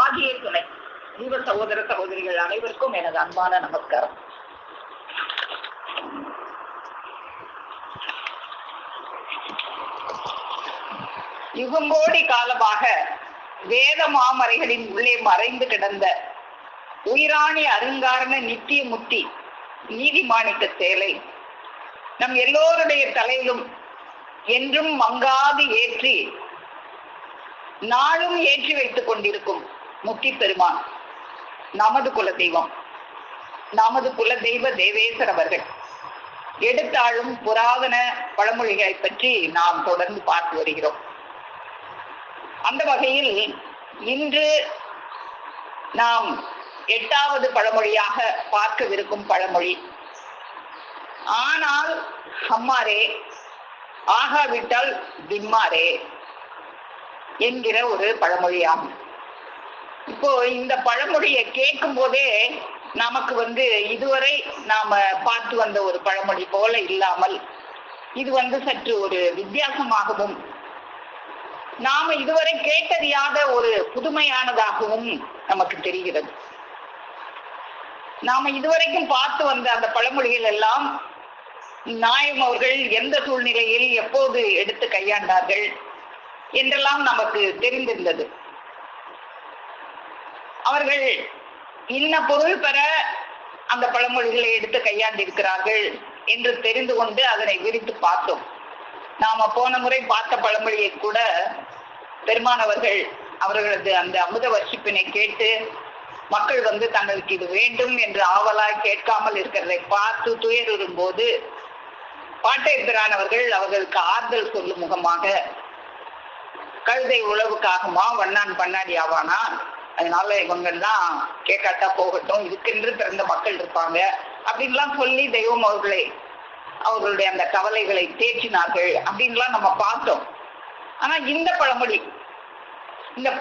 ஆகிய துணை. ஜீவ சகோதர சகோதரிகள் அனைவருக்கும் எனது அன்பான நமஸ்காரம். யுகங்கோடி காலமாக வேத மாமறைகளின் உள்ளே மறைந்து கிடந்த உயிராணி அருங்காரண நித்திய முத்தி நீதிமாணிக்க சேலை நம் எல்லோருடைய தலையிலும் என்றும் மங்காது ஏற்றி நாளும் ஏற்றி வைத்துக் கொண்டிருக்கும் முத்தி பெருமான் நமது குலதெய்வம், நமது குலதெய்வ தேவேசர் அவர்கள் எடுத்தாளும் புராதன பழமொழிகளை பற்றி நாம் தொடர்ந்து பார்த்து வருகிறோம். அந்த வகையில் இன்று நாம் 8வது பழமொழியாக பார்க்கவிருக்கும் பழமொழி, ஆனால் அம்மாரே ஆகாவிட்டால் திம்மாரே என்கிற ஒரு பழமொழியாகும். இப்போ இந்த பழமொழியை கேட்கும் போதே நமக்கு இதுவரை நாம பார்த்து வந்த ஒரு பழமொழி போல இல்லாமல் இது சற்று ஒரு வித்தியாசமாகவும் நாம இதுவரை கேட்டறியாத ஒரு புதுமையானதாகவும் நமக்கு தெரிகிறது. நாம இதுவரைக்கும் பார்த்து வந்த அந்த பழமொழிகள் எல்லாம் நாயம் அவர்கள் எந்த சூழ்நிலையில் எப்போது எடுத்து கையாண்டார்கள் என்றெல்லாம் நமக்கு தெரிந்திருந்தது. அவர்கள் இன்ன பொருள் பெற அந்த பழமொழிகளை எடுத்து கையாண்டிருக்கிறார்கள் என்று தெரிந்து கொண்டு அதனை விரித்து பார்த்தோம். நாம போன முறை பார்த்த பழமொழியை கூட பெருமானவர்கள் அவர்களது அந்த அமுத வர்ஷிப்பினை கேட்டு மக்கள் தங்களுக்கு இது வேண்டும் என்று ஆவலாய் கேட்காமல் இருக்கிறதை பார்த்து துயருறும் போது பாட்டையரானவர்கள் அவர்களுக்கு ஆறுதல் சொல்லும் முகமாக, கழுதை உழவுக்காகுமா வண்ணான் பண்ணாடி ஆவானா, அதனால இவங்கெல்லாம் கேட்காட்டா போகட்டும், இதுக்கென்று பிறந்த மக்கள் இருப்பாங்க அப்படின்லாம் சொல்லி தெய்வம் அவர்களுடைய அந்த கவலைகளை தேற்றினார்கள் அப்படின்லாம் நம்ம பார்த்தோம். ஆனா இந்த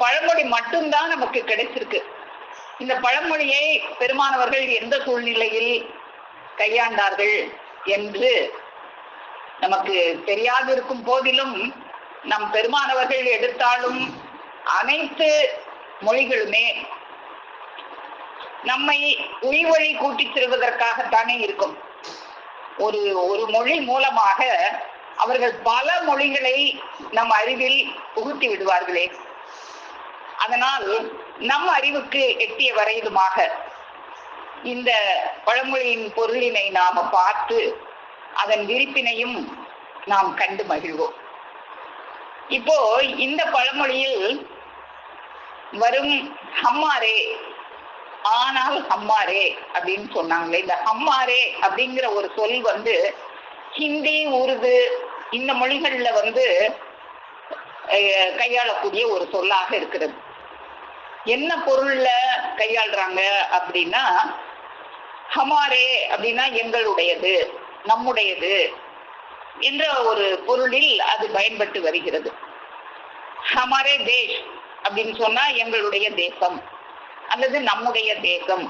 பழமொழி மட்டும்தான் நமக்கு கிடைச்சிருக்கு. இந்த பழமொழியை பெருமானவர்கள் எந்த சூழ்நிலையில் கையாண்டார்கள் என்று நமக்கு தெரியாதிருக்கும் போதிலும் நம் பெருமானவர்கள் எடுத்தாலும் அனைத்து மொழிகளுமே நம்மை உய்வழி கூட்டிச் செல்வதற்காகத்தானே இருக்கும். ஒரு மொழி மூலமாக அவர்கள் பல மொழிகளை நம் அறிவில் புகுத்தி விடுவார்களே. அதனால் நம் அறிவுக்கு எட்டிய வரையிலுமாக இந்த பழமொழியின் பொருளினை நாம பார்த்து அதன் விரிப்பினையும் நாம் கண்டு மகிழ்வோம். இப்போ இந்த பழமொழியில் வரும் ஹம்மாரே, ஆனால் ஹம்மாரே அப்படின்னு சொன்னாங்களே, இந்த ஹம்மாரே அப்படிங்கிற ஒரு சொல் ஹிந்தி, உருது இந்த மொழிகள்ல கையாளக்கூடிய ஒரு சொல்லாக இருக்கிறது. என்ன பொருள்ல கையாளுறாங்க அப்படின்னா, ஹமாரே அப்படின்னா எங்களுடையது, நம்முடையது என்ற ஒரு பொருளில் அது பயன்பட்டு வருகிறது. ஹமாரே தேஷ் அப்படின்னு சொன்னா எங்களுடைய தேசம் அல்லது நம்முடைய தேசம்.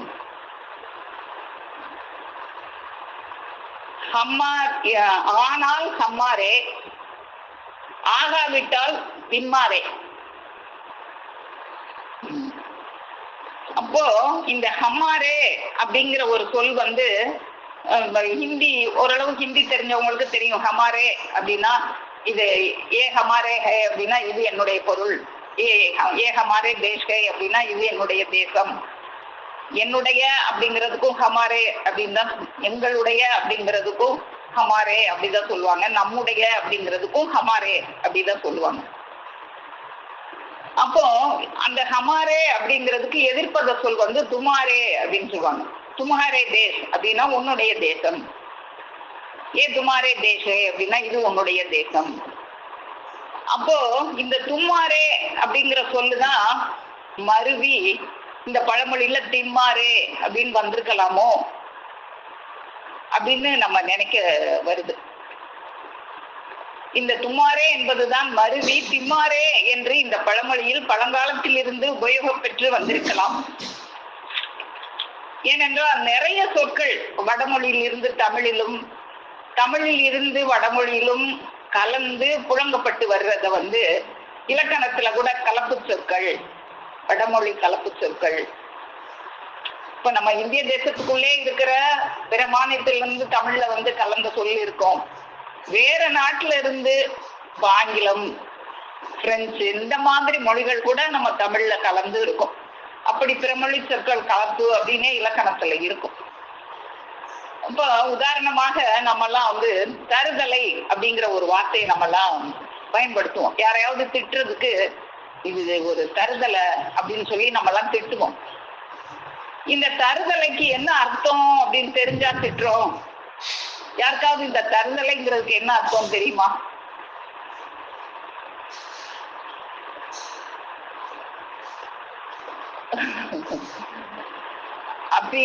ஆனால் ஹம்மாரே, ஆகாவிட்டால் திம்மாரே. அப்போ இந்த ஹம்மாரே அப்படிங்கிற ஒரு சொல் ஹிந்தி, ஓரளவு ஹிந்தி தெரிஞ்சவங்களுக்கு தெரியும். ஹமாரே அப்படின்னா இது ஹமாரே ஹே அப்படின்னா இது என்னுடைய பொருள், ஹமாரே தேஷ் ஹே அப்படின்னா இது என்னுடைய தேசம். என்னுடைய அப்படிங்கிறதுக்கும் ஹமாரே அப்படின்னு தான், எங்களுடைய அப்படிங்கிறதுக்கும் ஹமாரே அப்படிதான் சொல்லுவாங்க, நம்முடைய அப்படிங்கிறதுக்கும் ஹமாரே அப்படிதான் சொல்லுவாங்க. அப்போ அந்த ஹமாரே அப்படிங்கிறதுக்கு எதிர்ப்பத சொல் துமாரே அப்படின்னு சொல்லுவாங்க. துமாரே தேஷ் அப்படின்னா உன்னுடைய தேசம், துமாரே தேஷே அப்படின்னா இது உன்னுடைய தேசம். அப்போ இந்த தும்மாரே அப்படிங்கிற சொல்லுதான் மருவி இந்த பழமொழியில திம்மாரே அப்படின்னு வந்திருக்கலாமோ அப்படின்னு நம்ம நினைக்க வருது. இந்த தும்மாரே என்பதுதான் மருவி திம்மாரே என்று இந்த பழமொழியில் பழங்காலத்தில் இருந்து உபயோகப்பெற்று வந்திருக்கலாம். ஏனென்றால் நிறைய சொற்கள் வடமொழியில் இருந்து தமிழிலும், தமிழில் இருந்து வடமொழியிலும் கலந்து புழங்கப்பட்டு வர்றத இலக்கணத்துல கூட கலப்பு சொற்கள் வடமொழி கலப்பு சொற்கள். இப்ப நம்ம இந்திய தேசத்துக்குள்ளே இருக்கிற பிற மாநிலத்திலிருந்து தமிழ்ல வந்து கலந்த சொல் இருக்கும். வேற நாட்டுல இருந்து ஆங்கிலம், பிரெஞ்சு இந்த மாதிரி மொழிகள் கூட நம்ம தமிழ்ல கலந்து இருக்கும். அப்படி பிறமொழி சொற்கள் கலப்பு அப்படின்னே இலக்கணத்துல இருக்கும். இப்போ உதாரணமாக நம்மெல்லாம் வந்து தருதலை அப்படிங்கிற ஒரு வார்த்தையை நம்மெல்லாம் பயன்படுத்துவோம். யாரையாவது திட்டுறதுக்கு இது ஒரு தருதலை அப்படின்னு சொல்லி நம்மெல்லாம் திட்டுவோம். இந்த தருதலைக்கு என்ன அர்த்தம் அப்படின்னு தெரிஞ்சா திட்டுறோம். யாருக்காவது இந்த தருதலைங்கிறதுக்கு என்ன அர்த்தம் தெரியுமா? அப்படி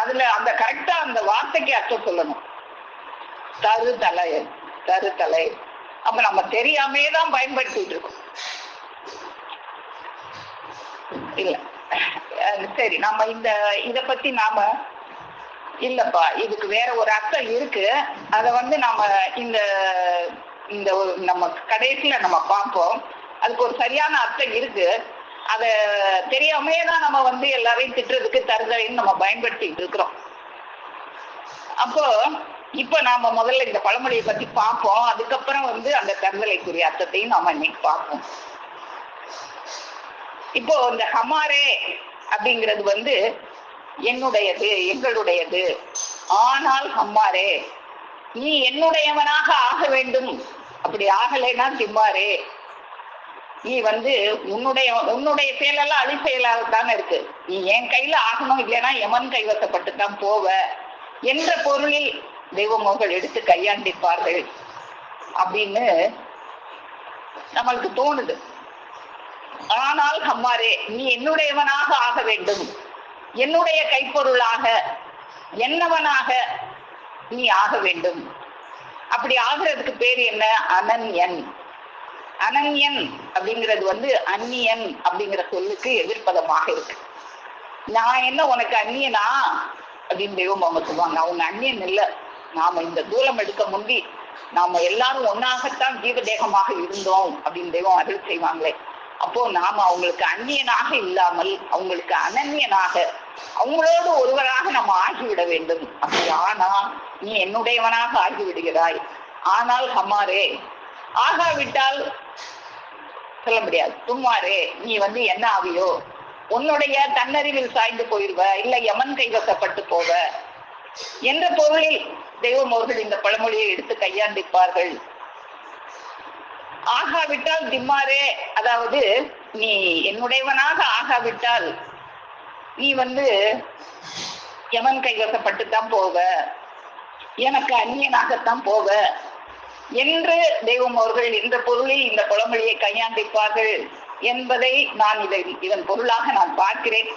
அதுல அந்த கரெக்டா அந்த வார்த்தைக்கு அர்த்தம் சொல்லணும். தருதலை, தருதலை. அப்ப நம்ம தெரியாமே தான் பயன்படுத்திட்டு இருக்கோம். இல்ல சரி, நம்ம இத பத்தி நாம இல்லப்பா, இதுக்கு வேற ஒரு அர்த்தம் இருக்கு. அத வந்து நாம இந்த நம்ம கடைசியில நம்ம பார்ப்போம். அதுக்கு ஒரு சரியான அர்த்தம் இருக்கு. அத தெரியாமே தான் நம்ம வந்து எல்லாரையும் திட்டுறதுக்கு தருதலைன்னு நம்ம பயன்படுத்திட்டு இருக்கிறோம். அப்போ இப்ப நாம முதல்ல இந்த பழமொழியை பத்தி பார்ப்போம். அதுக்கப்புறம் வந்து அந்த தருதலைக்குரிய அர்த்தத்தையும் நாம இன்னைக்கு பார்ப்போம். இப்போ இந்த ஹமாரே அப்படிங்கிறது வந்து என்னுடையது, எங்களுடையது. ஆனால் ஹம்மாரே, நீ என்னுடையவனாக ஆக வேண்டும். அப்படி ஆகலைன்னா திம்மாரே, நீ வந்து உன்னுடைய செயலெல்லாம் அழி செயலாகத்தானே இருக்கு. நீ என் கையில ஆகணும், இல்லைன்னா எமன் கைவசப்பட்டுத்தான் போவ என்ற பொருளில் தெய்வமோர்கள் எடுத்து கையாண்டிருப்பார்கள் அப்படின்னு நம்மளுக்கு தோணுது. ஆனால் ஹம்மாரே, நீ என்னுடையவனாக ஆக வேண்டும், என்னுடைய கைப்பொருளாக, என்னவனாக நீ ஆக வேண்டும். அப்படி ஆகிறதுக்கு பேர் என்ன? அனன்யன். அனன்யன் அப்படிங்கிறது வந்து அந்நியன் அப்படிங்கிற சொல்லுக்கு எதிர்ப்பதமாக இருக்கு. நான் என்ன உனக்கு அந்நியனா அப்படின்னு தெய்வம் அவங்க சொல்லுவாங்க. அவங்க அந்நியன் இல்லை. நாம இந்த தூரம் எடுக்க முந்தி நாம எல்லாரும் ஒன்னாகத்தான் ஜீவதேகமாக இருந்தோம் அப்படின்னு தெய்வம் அருள் செய்வாங்களே. அப்போ நாம அவங்களுக்கு அந்நியனாக இல்லாமல் அவங்களுக்கு அனன்யனாக, அவங்களோடு ஒருவராக நம்ம ஆகிவிட வேண்டும். அப்படி ஆனா நீ என்னுடையவனாக ஆகிவிடுகிறாய். ஆனால் ஹமாரே, ஆகாவிட்டால் சொல்ல முடியாது. தும்மாரே, நீ வந்து என்ன ஆவியோ, உன்னுடைய தன்னறிவில் சாய்ந்து போயிருவ, இல்ல யமன் கைவசப்பட்டு போவ என்ற பொருளில் தெய்வம் அவர்கள் இந்த பழமொழியை எடுத்து கையாண்டிருப்பார்கள். ஆகாவிட்டால் திம்மாரே, அதாவது நீ என்னுடையவனாக ஆகாவிட்டால் நீ வந்து யமன் கைவசப்பட்டுத்தான் போவ, எனக்கு அந்நியனாகத்தான் போவ என்று தெய்வம் அவர்கள் இந்த பொருளில் இந்த பழமொழியை கையாண்டிருப்பார்கள் என்பதை நான் இதன் பொருளாக நான் பார்க்கிறேன்.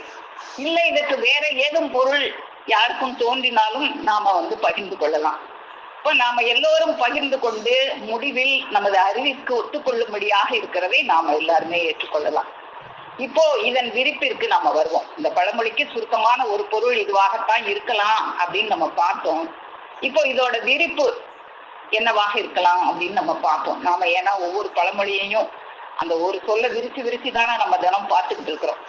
இல்லை இதற்கு வேற ஏதும் பொருள் யாருக்கும் தோன்றினாலும் நாம வந்து பகிர்ந்து கொள்ளலாம். இப்ப நாம எல்லோரும் பகிர்ந்து கொண்டு முடிவில் நமது அறிவிற்கு ஒத்துக்கொள்ளும்படியாக இருக்கிறதை நாம எல்லாருமே ஏற்றுக்கொள்ளலாம். இப்போ இதன் விரிப்பிற்கு நாம வருவோம். இந்த பழமொழிக்கு சுருக்கமான ஒரு பொருள் இதுவாகத்தான் இருக்கலாம் அப்படின்னு நம்ம பார்த்தோம். இப்போ இதோட விரிப்பு என்னவாக இருக்கலாம் அப்படின்னு நம்ம பார்ப்போம். நாம ஏன்னா ஒவ்வொரு பழமொழியையும் அந்த ஒரு சொல்ல விரிச்சு தானே நம்ம தினம் பார்த்துக்கிட்டு இருக்கிறோம்.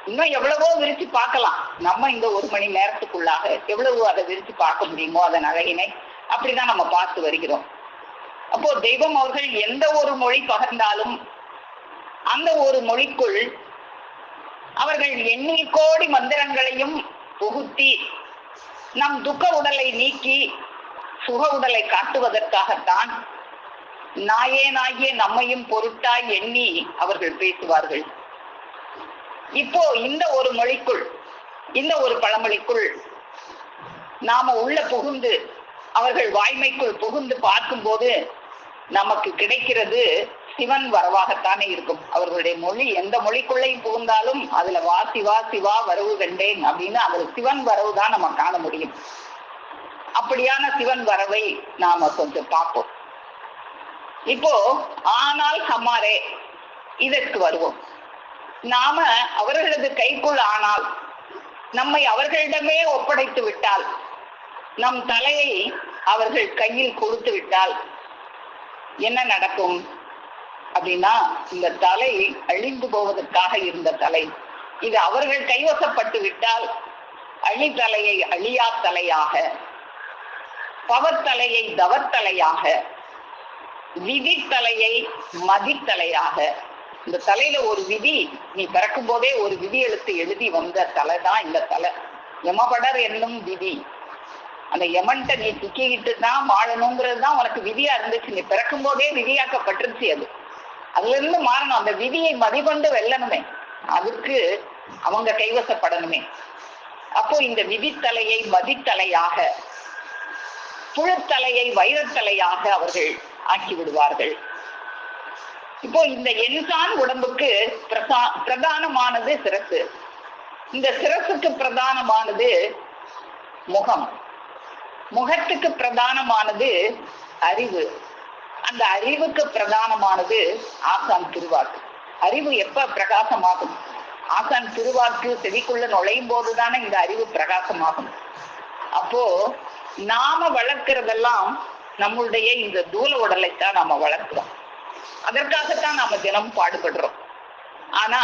இன்னும் எவ்வளவோ விரிச்சு பார்க்கலாம். நம்ம இந்த 1 மணி நேரத்துக்குள்ளாக எவ்வளவு அதை விரிச்சு பார்க்க முடியுமோ அதன் அழகினை அப்படிதான் நம்ம பார்த்து வருகிறோம். அப்போ தெய்வம் அவர்கள் எந்த ஒரு மொழி பகர்ந்தாலும் அந்த ஒரு மொழிக்குள் அவர்கள் எண்ணில் கோடி மந்திரங்களையும் புகுத்தி நம் துக்க உடலை நீக்கி சுக உடலை காட்டுவதற்காகத்தான் நாயேனாகிய நம்மையும் பொருட்டாய் எண்ணி அவர்கள் பேசுவார்கள். இப்போ இந்த ஒரு மொழிக்குள், இந்த ஒரு பழமொழிக்குள் நாம உள்ள புகுந்து அவர்கள் வாய்மைக்குள் புகுந்து பார்க்கும்போது நமக்கு கிடைக்கிறது சிவன் வரவாகத்தானே இருக்கும். அவர்களுடைய மொழி எந்த மொழிக்குள்ளையும் புகுந்தாலும் அதுல வா சிவா சிவா வரவு கண்டேன் அப்படின்னு அதுல சிவன் வரவு தான் நம்ம காண முடியும். அப்படியான சிவன் வரவை நாம கொஞ்சம் பார்ப்போம். இப்போ ஆனால் ஹமாரே இதற்கு வருவோம். நாம அவர்களது கைக்குள் ஆனால் நம்மை அவர்களிடமே ஒப்படைத்து விட்டால், நம் தலையை அவர்கள் கையில் கொடுத்து விட்டால் என்ன நடக்கும் அப்படின்னா, இந்த தலை அழிந்து போவதற்காக இருந்த தலை இது அவர்கள் கைவசப்பட்டு விட்டால் அழித்தலையை அழியா தலையாக, பவத்தலையை தவத்தலையாக, விதித்தலையை மதித்தலையாக. இந்த தலையில ஒரு விதி, நீ பிறக்கும் போதே ஒரு விதி எழுதி வந்த தலை தான் இந்த தலை. யமபடர் என்னும் விதி. அந்த யமன்ட்ட நீ சிக்கிக்கிட்டு தான் வாழணுங்கிறது தான் உனக்கு விதியா இருந்துச்சு. நீ பிறக்கும் போதே விதியாக்கப்பட்டிருச்சு. அதுல இருந்து மாறணும். அந்த விதியை மதிகொண்டு வெல்லணுமே, அதுக்கு அவங்க கைவசப்படணுமே. அப்போ இந்த விதித்தலையை மதித்தலையாக, புழுத்தலையை வைரத்தலையாக அவர்கள் ஆக்கி விடுவார்கள். இப்போ இந்த என்சான் உடம்புக்கு பிரதானமானது சிரசு. இந்த சிரசுக்கு பிரதானமானது முகம். முகத்துக்கு பிரதானமானது அறிவு. அந்த அறிவுக்கு பிரதானமானது ஆசான் திருவாக்கு. அறிவு எப்ப பிரகாசமாகும்? ஆசான் திருவாக்கு செவிக்குள்ள நுழையும் போதுதானே இந்த அறிவு பிரகாசமாகும். அப்போ நாம வளர்க்கிறதெல்லாம் நம்மளுடைய இந்த தூல உடலைத்தான் நாம வளர்க்கிறோம். அதற்காகத்தான் நாம தினமும் பாடுபடுறோம். ஆனா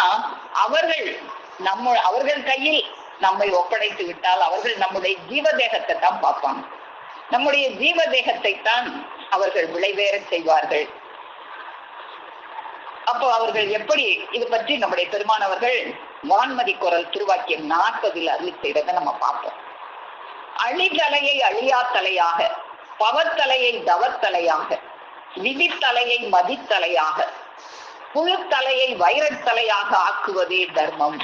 அவர்கள் கையில் நம்மை ஒப்படைத்து விட்டால் அவர்கள் நம்முடைய ஜீவதேகத்தை தான் பார்ப்பாங்க. நம்முடைய ஜீவதேகத்தை தான் அவர்கள் விளைவேற செய்வார்கள். அப்போ அவர்கள் எப்படி, இது பற்றி நம்முடைய பெருமானவர்கள் வான்மதி குரல் திருவாக்கியம் 40 அருளி செய்யறதை நம்ம பார்ப்போம். அழித்தலையை அழியா தலையாக, பவத்தலையை தவத்தலையாக, விதித்தலையை மதித்தலையாக, புழுத்தலையை வைரத்தலையாக ஆக்குவதே தர்மம்.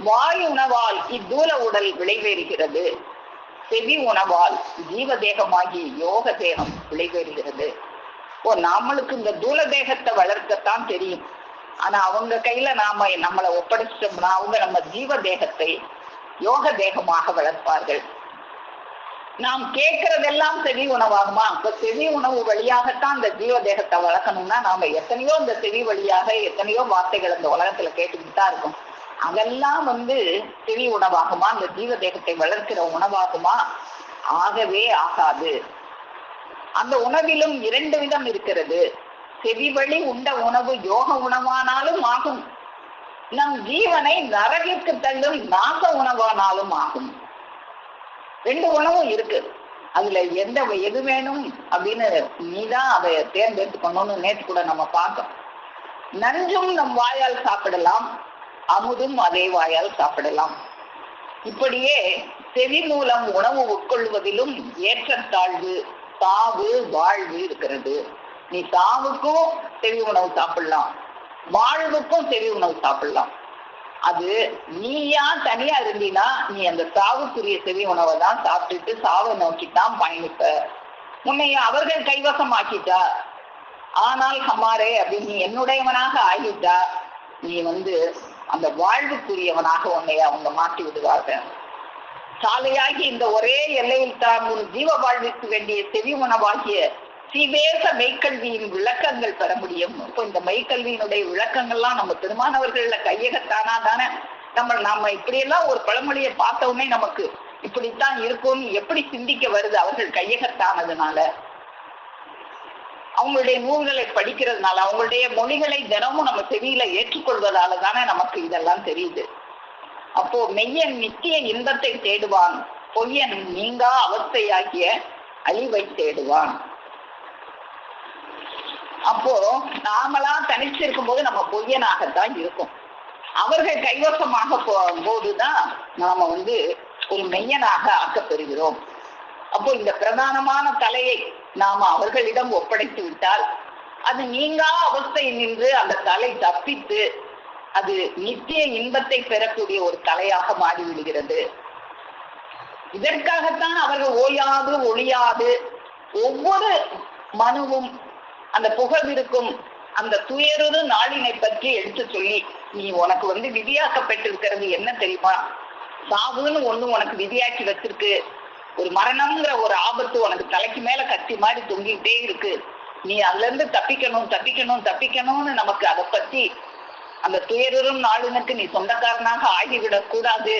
வாய் உணவால் இத்தூல உடல் விளைவேறுகிறது. செவி உணவால் ஜீவதேகமாகி யோக தேகம் விளைவேறுகிறது. நம்மளுக்கு இந்த தூல தேகத்தை வளர்க்கத்தான் தெரியும். ஆனா அவங்க கையில நம்மளை ஒப்படைச்சிட்டோம்னா அவங்க நம்ம ஜீவ தேகத்தை யோக தேகமாக வளர்ப்பார்கள். நாம் கேட்கறதெல்லாம் செவி உணவாகுமா? இப்ப செவி உணவு வழியாகத்தான் இந்த ஜீவ தேகத்தை வளர்க்கணும்னா நாம எத்தனையோ இந்த செவி வழியாக எத்தனையோ வார்த்தைகள் இந்த உலகத்துல கேட்டுக்கிட்டு தான் இருக்கும். அதெல்லாம் செவி உணவாகுமா? இந்த ஜீவ தேகத்தை வளர்க்கிற உணவாகுமா? ஆகவே ஆகாது. அந்த உணவிலும் 2 விதம் இருக்கிறது. செவி வழி உண்ட உணவு யோக உணவானாலும் ஆகும். நம் ஜீவனை நரகிற்கு தள்ளும் நாச உணவானாலும் ஆகும். 2 உணவும் இருக்கு. அதுல எது வேணும் அப்படின்னு நீதான் அதை தேர்ந்தெடுத்துக்கணும்னு நேற்று கூட நம்ம பார்த்தோம். நஞ்சும் நம் வாயால் சாப்பிடலாம், அமுதும் அதே வாயால் சாப்பிடலாம். இப்படியே செவி மூலம் உணவு உட்கொள்வதிலும் ஏற்றத்தாழ்வு, சாவு, வாழ்வு இருக்கிறது. நீ சாவுக்கும் செவி உணவு சாப்பிடலாம், வாழ்வுக்கும் செவி உணவு சாப்பிடலாம். அது நீயா தனியா இருந்தீனா நீ அந்த சாவுக்குரிய செவி உணவை தான் சாப்பிட்டுட்டு சாவை நோக்கித்தான் பயணிப்ப. உன்னைய அவர்கள் கைவசம் ஆக்கிட்டா, ஆனால் ஹமாரே அப்படின்னு நீ என்னுடையவனாக ஆகிட்டா, நீ அந்த வாழ்வுக்குரியவனாக உன்னைய அவங்க மாற்றி விடுவார்கள். சாலையாகி இந்த ஒரே எல்லையில் தான் உன் ஜீவ வாழ்விற்கு வேண்டிய செவி உணவாகிய சீவேச மெய்க்கல்வியின் விளக்கங்கள் பெற முடியும். இப்போ இந்த மெய்க்கல்வியினுடைய விளக்கங்கள்லாம் நம்ம பெருமானவர்கள கையகத்தானா தானே நம்ம இப்படியெல்லாம் ஒரு பழமொழியை பார்த்த உடனே நமக்கு இப்படித்தான் இருக்கும்னு எப்படி சிந்திக்க வருது? அவர்கள் கையகத்தானதுனால, அவங்களுடைய நூல்களை படிக்கிறதுனால, அவங்களுடைய மொழிகளை தினமும் நம்ம செவியில ஏற்றுக்கொள்வதால தானே நமக்கு இதெல்லாம் தெரியுது. அப்போ மெய்யன் நித்திய இன்பத்தை தேடுவான், பொய்யன் நீங்கா அவஸ்தையாகிய அழிவை தேடுவான். அப்போ நாமளா தனிச்சிருக்கும் போது நம்ம பொய்யனாகத்தான் இருக்கும். அவர்கள் கைவசமாக போதுதான் நாம ஒரு மெய்யனாக ஆக்கப்பெறுகிறோம். அப்போ இந்த பிரதானமான தலையை நாம அவர்களிடம் ஒப்படைத்து விட்டால் அது நீங்கா அவஸ்தை நின்று அந்த தலை தப்பித்து அது நித்திய இன்பத்தை பெறக்கூடிய ஒரு தலையாக மாறிவிடுகிறது. இதற்காகத்தான் அவர்கள் ஓயாது ஒளியாது ஒவ்வொரு மனுவும் அந்த புகழ்விருக்கும் அந்த துயரு நாளினை பற்றி எடுத்து சொல்லி, நீ உனக்கு விதியாக்கப்பட்டிருக்கிறது என்ன தெரியுமா? சாவுன்னு ஒண்ணு உனக்கு விதியாக்கி வச்சிருக்கு. ஒரு மரணம்ங்கிற ஒரு ஆபத்து உனக்கு தலைக்கு மேல கத்தி மாதிரி தொங்கிட்டே இருக்கு. நீ அதுல இருந்து தப்பிக்கணும்னு நமக்கு அதை பத்தி அந்த துயரும் நாளினுக்கு நீ சொந்தக்காரனாக ஆகிவிடக் கூடாது.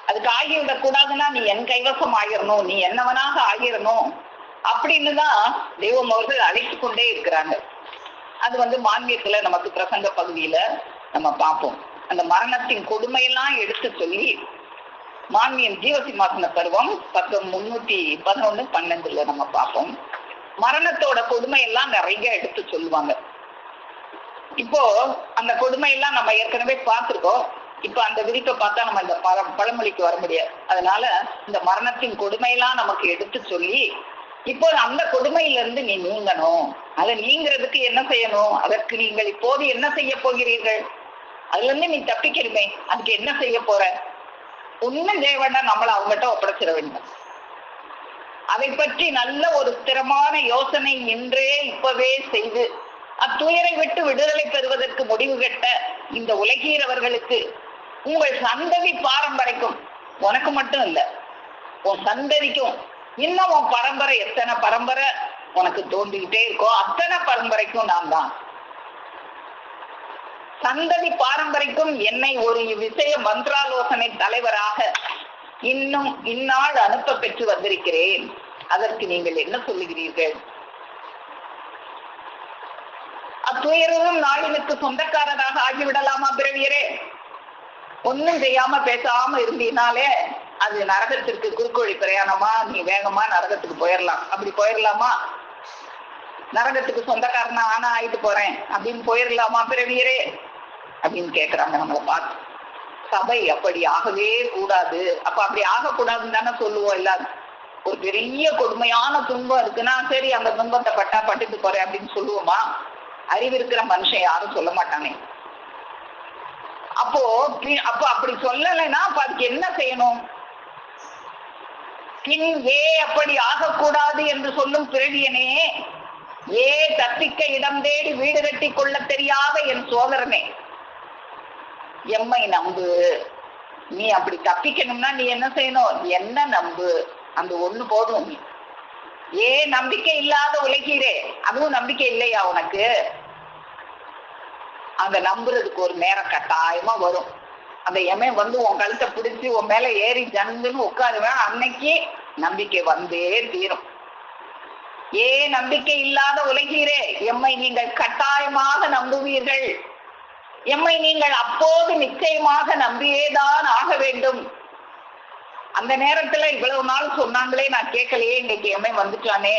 அதுக்கு ஆகிவிடக் கூடாதுன்னா நீ என் கைவசம் ஆகிடணும், நீ என்னவனாக ஆகிடணும் அப்படின்னுதான் தெய்வம் அவர்கள் அழைத்து கொண்டே இருக்கிறாங்க. அது மான்மியத்துல நமக்கு பிரசங்க பகுதியில நம்ம பார்ப்போம். அந்த மரணத்தின் கொடுமையெல்லாம் எடுத்து சொல்லி மான்மியம் ஜீவசிம்மாசன பருவம் பக்கம் 311-12 நம்ம பார்ப்போம். மரணத்தோட கொடுமையெல்லாம் நிறைய எடுத்து சொல்லுவாங்க. இப்போ அந்த கொடுமையெல்லாம் நம்ம ஏற்கனவே பார்த்திருக்கோம். இப்ப அந்த விரிப்பை பார்த்தா நம்ம இந்த பழமொழிக்கு வர முடியாது. அதனால இந்த மரணத்தின் கொடுமையெல்லாம் நமக்கு எடுத்து சொல்லி இப்போ அந்த கொடுமையிலிருந்து நீ நீங்கணும். அதை நீங்கிறதுக்கு என்ன செய்யணும்? அதற்கு நீங்கள் இப்போது என்ன செய்ய போகிறீர்கள்? அதுல இருந்து நீ தப்பிக்கணுமே, அதுக்கு என்ன செய்ய போற? ஒன்னும் செய்ய வேண்டாம், நம்மளை அவங்ககிட்ட ஒப்படைச்சிட வேண்டும். அதை பற்றி நல்ல ஒரு ஸ்திரமான யோசனை இன்றே இப்பவே செய்து அத்துயரை விட்டு விடுதலை பெறுவதற்கு முடிவு கட்ட இந்த உலகீரவர்களுக்கு உங்கள் சந்ததி பாரம்பரைக்கும், உனக்கு மட்டும் இல்ல உன் சந்ததிக்கும், இன்னும் உன் பரம்பரை எத்தனை பரம்பரை உனக்கு தோன்றிக்கிட்டே இருக்கோ அத்தனை பரம்பரைக்கும் நான் தான். சந்ததி பாரம்பரைக்கும் என்னை ஒரு விஷய மந்திராலோசனை தலைவராக இன்னும் இந்நாள் அனுப்ப பெற்று வந்திருக்கிறேன். அதற்கு நீங்கள் என்ன சொல்லுகிறீர்கள்? அத்துயரும் நாளினுக்கு சொந்தக்காரராக ஆகிவிடலாமா பிறவியரே? ஒன்னும் செய்யாம பேசாம இருந்தீனாலே அது நரகத்திற்கு குறுக்கோழி பிரயாணமா, நீ வேகமா நரகத்துக்கு போயிடலாம். அப்படி போயிடலாமா? நரகத்துக்கு சொந்தக்காரனா ஆனா ஆயிட்டு போறேன் அப்படின்னு போயிடலாமா பிறவியரே அப்படின்னு கேக்குறாங்க நம்மளை பார்த்து. சபை அப்படி ஆகவே கூடாது. அப்ப அப்படி ஆகக்கூடாதுன்னு தானே சொல்லுவோம் எல்லாரும். ஒரு பெரிய கொடுமையான துன்பம் இருக்குன்னா சரி அந்த துன்பத்தை பட்டா பட்டுட்டு போறேன் அப்படின்னு சொல்லுவோமா? அறிவு இருக்கிற மனுஷன் யாரும் சொல்ல மாட்டானே. அப்போ அப்படி சொல்லலைன்னா அப்ப அதுக்கு என்ன செய்யணும்? பின் ஏ அப்படி ஆகக்கூடாது என்று சொல்லும் பிறவியனே, ஏ தப்பிக்க இடம் தேடி வீடு கட்டி கொள்ள தெரியாத என் சோதரனே, எம்மை நம்பு. நீ அப்படி தப்பிக்கணும்னா நீ என்ன செய்யணும்? என்ன நம்பு, அந்த ஒண்ணு போதும். ஏ நம்பிக்கை இல்லாத உலகீரே, அதுவும் நம்பிக்கை இல்லையா உனக்கு? அந்த நம்புறதுக்கு ஒரு நேரம் கட்டாயமா வரும். அந்த எமை வந்து உன் கழுத்தை பிடிச்சி உன் மேல ஏறி ஜந்துன்னு உட்காருவேன், அன்னைக்கு நம்பிக்கை வந்தே தீரும். ஏ நம்பிக்கை இல்லாத உலகீரே, எம்மை நீங்கள் கட்டாயமாக நம்புவீர்கள். எம்மை நீங்கள் அப்போது நிச்சயமாக நம்பியேதான் ஆக வேண்டும். அந்த நேரத்துல இவ்வளவு நாள் சொன்னாங்களே நான் கேட்கலையே, இன்னைக்கு எம்மை வந்துட்டானே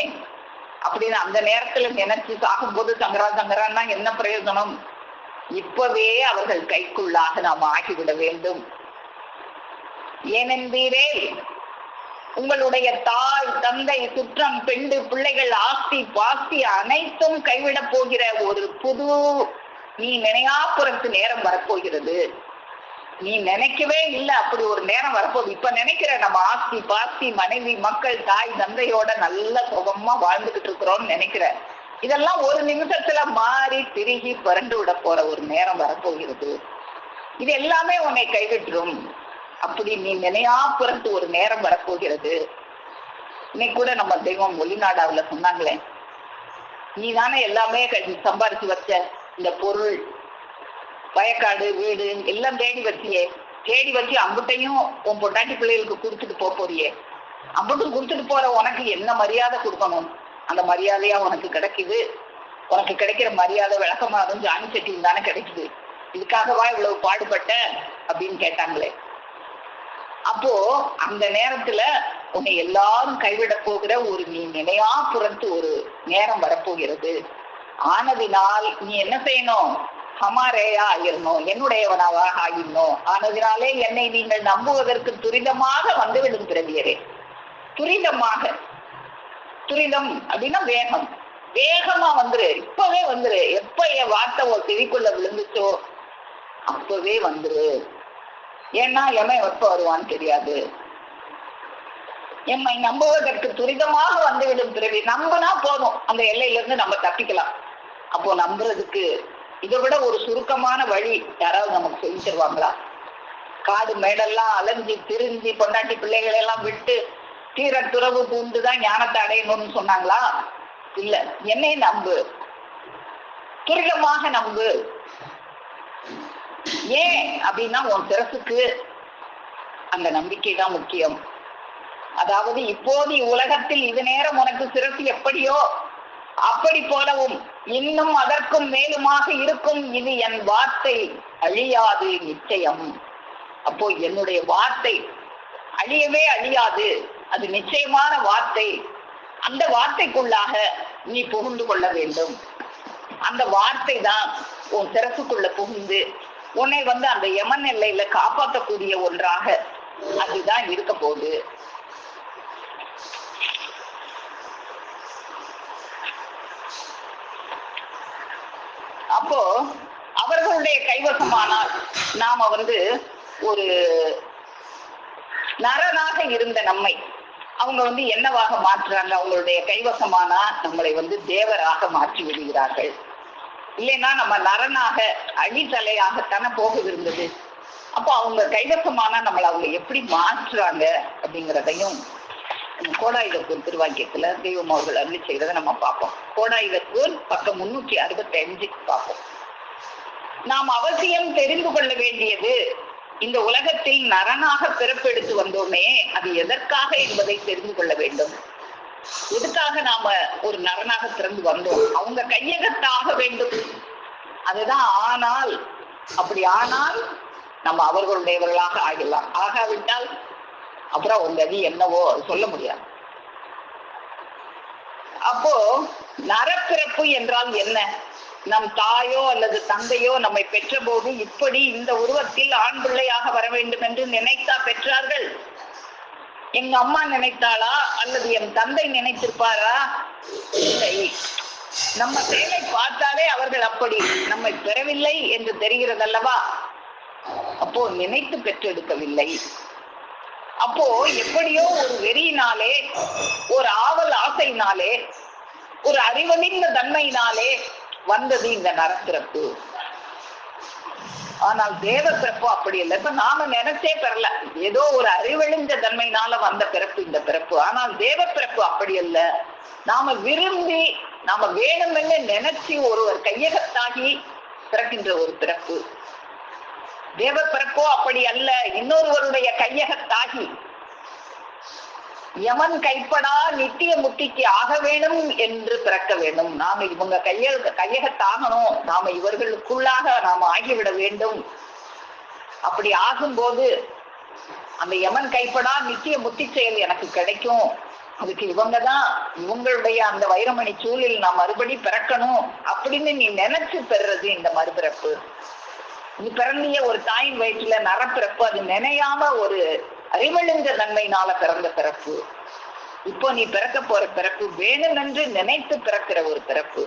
அப்படின்னு அந்த நேரத்துல நினைச்சு சாகும்போது சங்கரான்னா என்ன பிரயோஜனம்? இப்பவே அவர்கள் கைக்குள்ளாக நாம் ஆகிவிட வேண்டும். ஏனென்றீரே, உங்களுடைய தாய் தந்தை சுற்றம் பெண்டு பிள்ளைகள் ஆஸ்தி பாஸ்தி அனைத்தும் கைவிட போகிற ஒரு புது நீ நினையாப்புறத்து நேரம் வரப்போகிறது. நீ நினைக்கவே இல்லை அப்படி ஒரு நேரம் வரப்போகுது. இப்ப நினைக்கிற நம்ம ஆஸ்தி பாஸ்தி மனைவி மக்கள் தாய் தந்தையோட நல்ல சுகமா வாழ்ந்துகிட்டு இருக்கிறோம்னு நினைக்கிற, இதெல்லாம் ஒரு நிமிஷத்துல மாறி திருகி புரண்டு விட போற ஒரு நேரம் வரப்போகிறது. இது எல்லாமே உன்னை கைவிட்டுரும். அப்படி நீ நினையாப்புறத்து ஒரு நேரம் வரப்போகிறது. இன்னைக்கு கூட நம்ம தெய்வம் ஒளிநாடாவுல சொன்னாங்களே, நீ தானே எல்லாமே சம்பாரிச்சு வச்ச, இந்த பொருள் வயக்காடு வீடு எல்லாம் தேடி வச்சியே, தேடி வச்சு அம்புட்டையும் உன் பொண்டாட்டி பிள்ளைகளுக்கு கொடுத்துட்டு போறியே, அம்புட்டும் கொடுத்துட்டு போற உனக்கு என்ன மரியாதை கொடுக்கணும்? அந்த மரியாதையா உனக்கு கிடைக்குது. உனக்கு கிடைக்கிற மரியாதை விளக்கமாகும் ஜானி செட்டியும் தானே கிடைக்குது. இதுக்காகவா இவ்வளவு பாடுபட்ட அப்படின்னு கேட்டாங்களே. அப்போ அந்த நேரத்துல உன்னை எல்லாரும் கைவிட போகிற ஒரு நீ நினையா புறத்து ஒரு நேரம் வரப்போகிறது. ஆனதினால் நீ என்ன செய்யணும்? ஹமாரேயா ஆகிடணும், என்னுடையவனாவாக ஆகிடணும். ஆனதினாலே என்னை நீங்கள் நம்புவதற்கு துரிதமாக வந்துவிடும் பிறவியரே. துரிதமாக, துரிதம் அப்படின்னா வேகம், வேகமா வந்துரு, இப்பவே வந்துரு. எப்ப என் வார்த்தை ஒரு செவிக்குள்ள விழுந்துச்சோ அப்பவே வந்துரு. ஏன்னா எம்மை எப்ப வருவான்னு தெரியாது. எம்மை நம்புவதற்கு துரிதமாக வந்துவிடும் பிறவி. நம்புனா போதும், அந்த எல்லையில இருந்து நம்ம தப்பிக்கலாம். அப்போ நம்புறதுக்கு இதை விட ஒரு சுருக்கமான வழி யாராவது நமக்கு சொல்லி தருவாங்களா? காடு மேடெல்லாம் அலைஞ்சி திரிஞ்சி பொண்டாட்டி பிள்ளைகளை எல்லாம் விட்டு தீர துறவு பூண்டுதான் ஞானத்தை அடையணும்னு சொன்னாங்களா? இல்ல, என்னை நம்பு, துரிதமாக நம்பு. ஏன் அப்படின்னா உன் சிரசுக்கு அந்த நம்பிக்கை தான் முக்கியம். அதாவது இப்போது உலகத்தில் இது நேரம் உனக்கு சிரசு எப்படியோ அப்படி போலவும் இன்னும் அதற்கும் மேலுமாக இருக்கும். இது என் வார்த்தை, அழியாது நிச்சயம். அப்போ என்னுடைய வார்த்தை அழியவே அழியாது, அது நிச்சயமான வார்த்தை. அந்த வார்த்தைக்குள்ளாக நீ புகுந்து கொள்ள வேண்டும். அந்த வார்த்தை தான் உன் சிறப்புக்குள்ள புகுந்து உன்னை அந்த யமன் எல்லையில காப்பாற்றக்கூடிய ஒன்றாக அதுதான் இருக்க போகுது. அப்போ அவர்களுடைய கைவசமானால் நாம ஒரு நரனாக இருந்த நம்மை அவங்க என்னவாக மாற்றுறாங்க? அவங்களுடைய கைவசமானா நம்மளை தேவராக மாற்றி விடுகிறார்கள். இல்லைன்னா நம்ம நரனாக அழித்தலையாகத்தானே போகவிருந்தது. அப்போ அவங்க கைவசமானா நம்மளை அவங்க எப்படி மாற்றுறாங்க அப்படிங்கிறதையும் கோடாயுதக்கூர் திருவாக்கியத்துல தெய்வம் அவர்கள் அருளி செய்யறதை நம்ம பார்ப்போம். கோடாயுதக்கூர் பக்கம் 365 பார்ப்போம். நாம் அவசியம் தெரிந்து கொள்ள வேண்டியது, இந்த உலகத்தில் நரனாக பிறப்பெடுத்து வந்தோமே அது எதற்காக என்பதை தெரிந்து கொள்ள வேண்டும். எதுக்காக நாம ஒரு நரனாக பிறந்து வந்தோம்? அவங்க கையகத்தாக வேண்டும், அதுதான். ஆனால் அப்படி ஆனால் நம்ம அவர்களுடையவர்களாக ஆகிடலாம். ஆகாவிட்டால் அப்புறம் உங்க கதி என்னவோ சொல்ல முடியாது. அப்போ நரப்பிறப்பு என்றால் என்ன? நம் தாயோ அல்லது தந்தையோ நம்மை பெற்ற போது இப்படி இந்த உருவத்தில் ஆண் பிள்ளையாக வர வேண்டும் என்று நினைத்தா பெற்றார்கள்? எங்க அம்மா நினைத்தாளா அல்லது என் தந்தை நினைத்திருப்பாரா? இல்லை. நம்ம செயலை பார்த்தாலே அவர்கள் அப்படி நம்மை பெறவில்லை என்று தெரிகிறதல்லவா? அப்போ நினைத்து பெற்றெடுக்கவில்லை. அப்போ எப்படியோ ஒரு வெறியினாலே, ஒரு ஆவல் ஆசையினாலே, ஒரு அறிவழிந்த தன்மையினாலே வந்தது இந்த நரப்பிறப்பு. ஆனால் தேவ பிறப்பு அப்படி இல்லை. இப்ப நாம நினைச்சே பெறல, ஏதோ ஒரு அறிவழிந்த தன்மையினால வந்த பிறப்பு இந்த பிறப்பு. ஆனால் தேவ பிறப்பு அப்படி அல்ல. நாம விரும்பி நாம வேணுமென்னு நினைச்சு ஒருவர் கையகத்தாகி பிறக்கின்ற ஒரு பிறப்பு. தேவ பிறப்போ அப்படி அல்ல. இன்னொருவருடைய கையகத்தாகி யமன் கைப்படா நித்திய முத்திக்கு ஆக வேணும் என்று பிறக்க வேண்டும். நாம இவங்க கையகத்தாகணும், நாம இவர்களுக்குள்ளாக நாம ஆகிவிட வேண்டும். அப்படி ஆகும்போது அந்த யமன் கைப்படா நித்திய முத்தி செயல் எனக்கு கிடைக்கும். அதுக்கு இவங்கதான், இவங்களுடைய அந்த வைரமணி சூழலில் நான் மறுபடி பிறக்கணும் அப்படின்னு நீ நினைச்சு பெறுறது இந்த மறுபிறப்பு. நீ பிறந்திய ஒரு தாயின் வயிற்றுல நரப்பிறப்பு, அது நினையாம ஒரு அறிவழிந்த நன்மையினால பிறந்த பிறப்பு. இப்போ நீ பிறக்க போற பிறப்பு வேணுமென்று நினைத்து பிறக்கிற ஒரு பிறப்பு.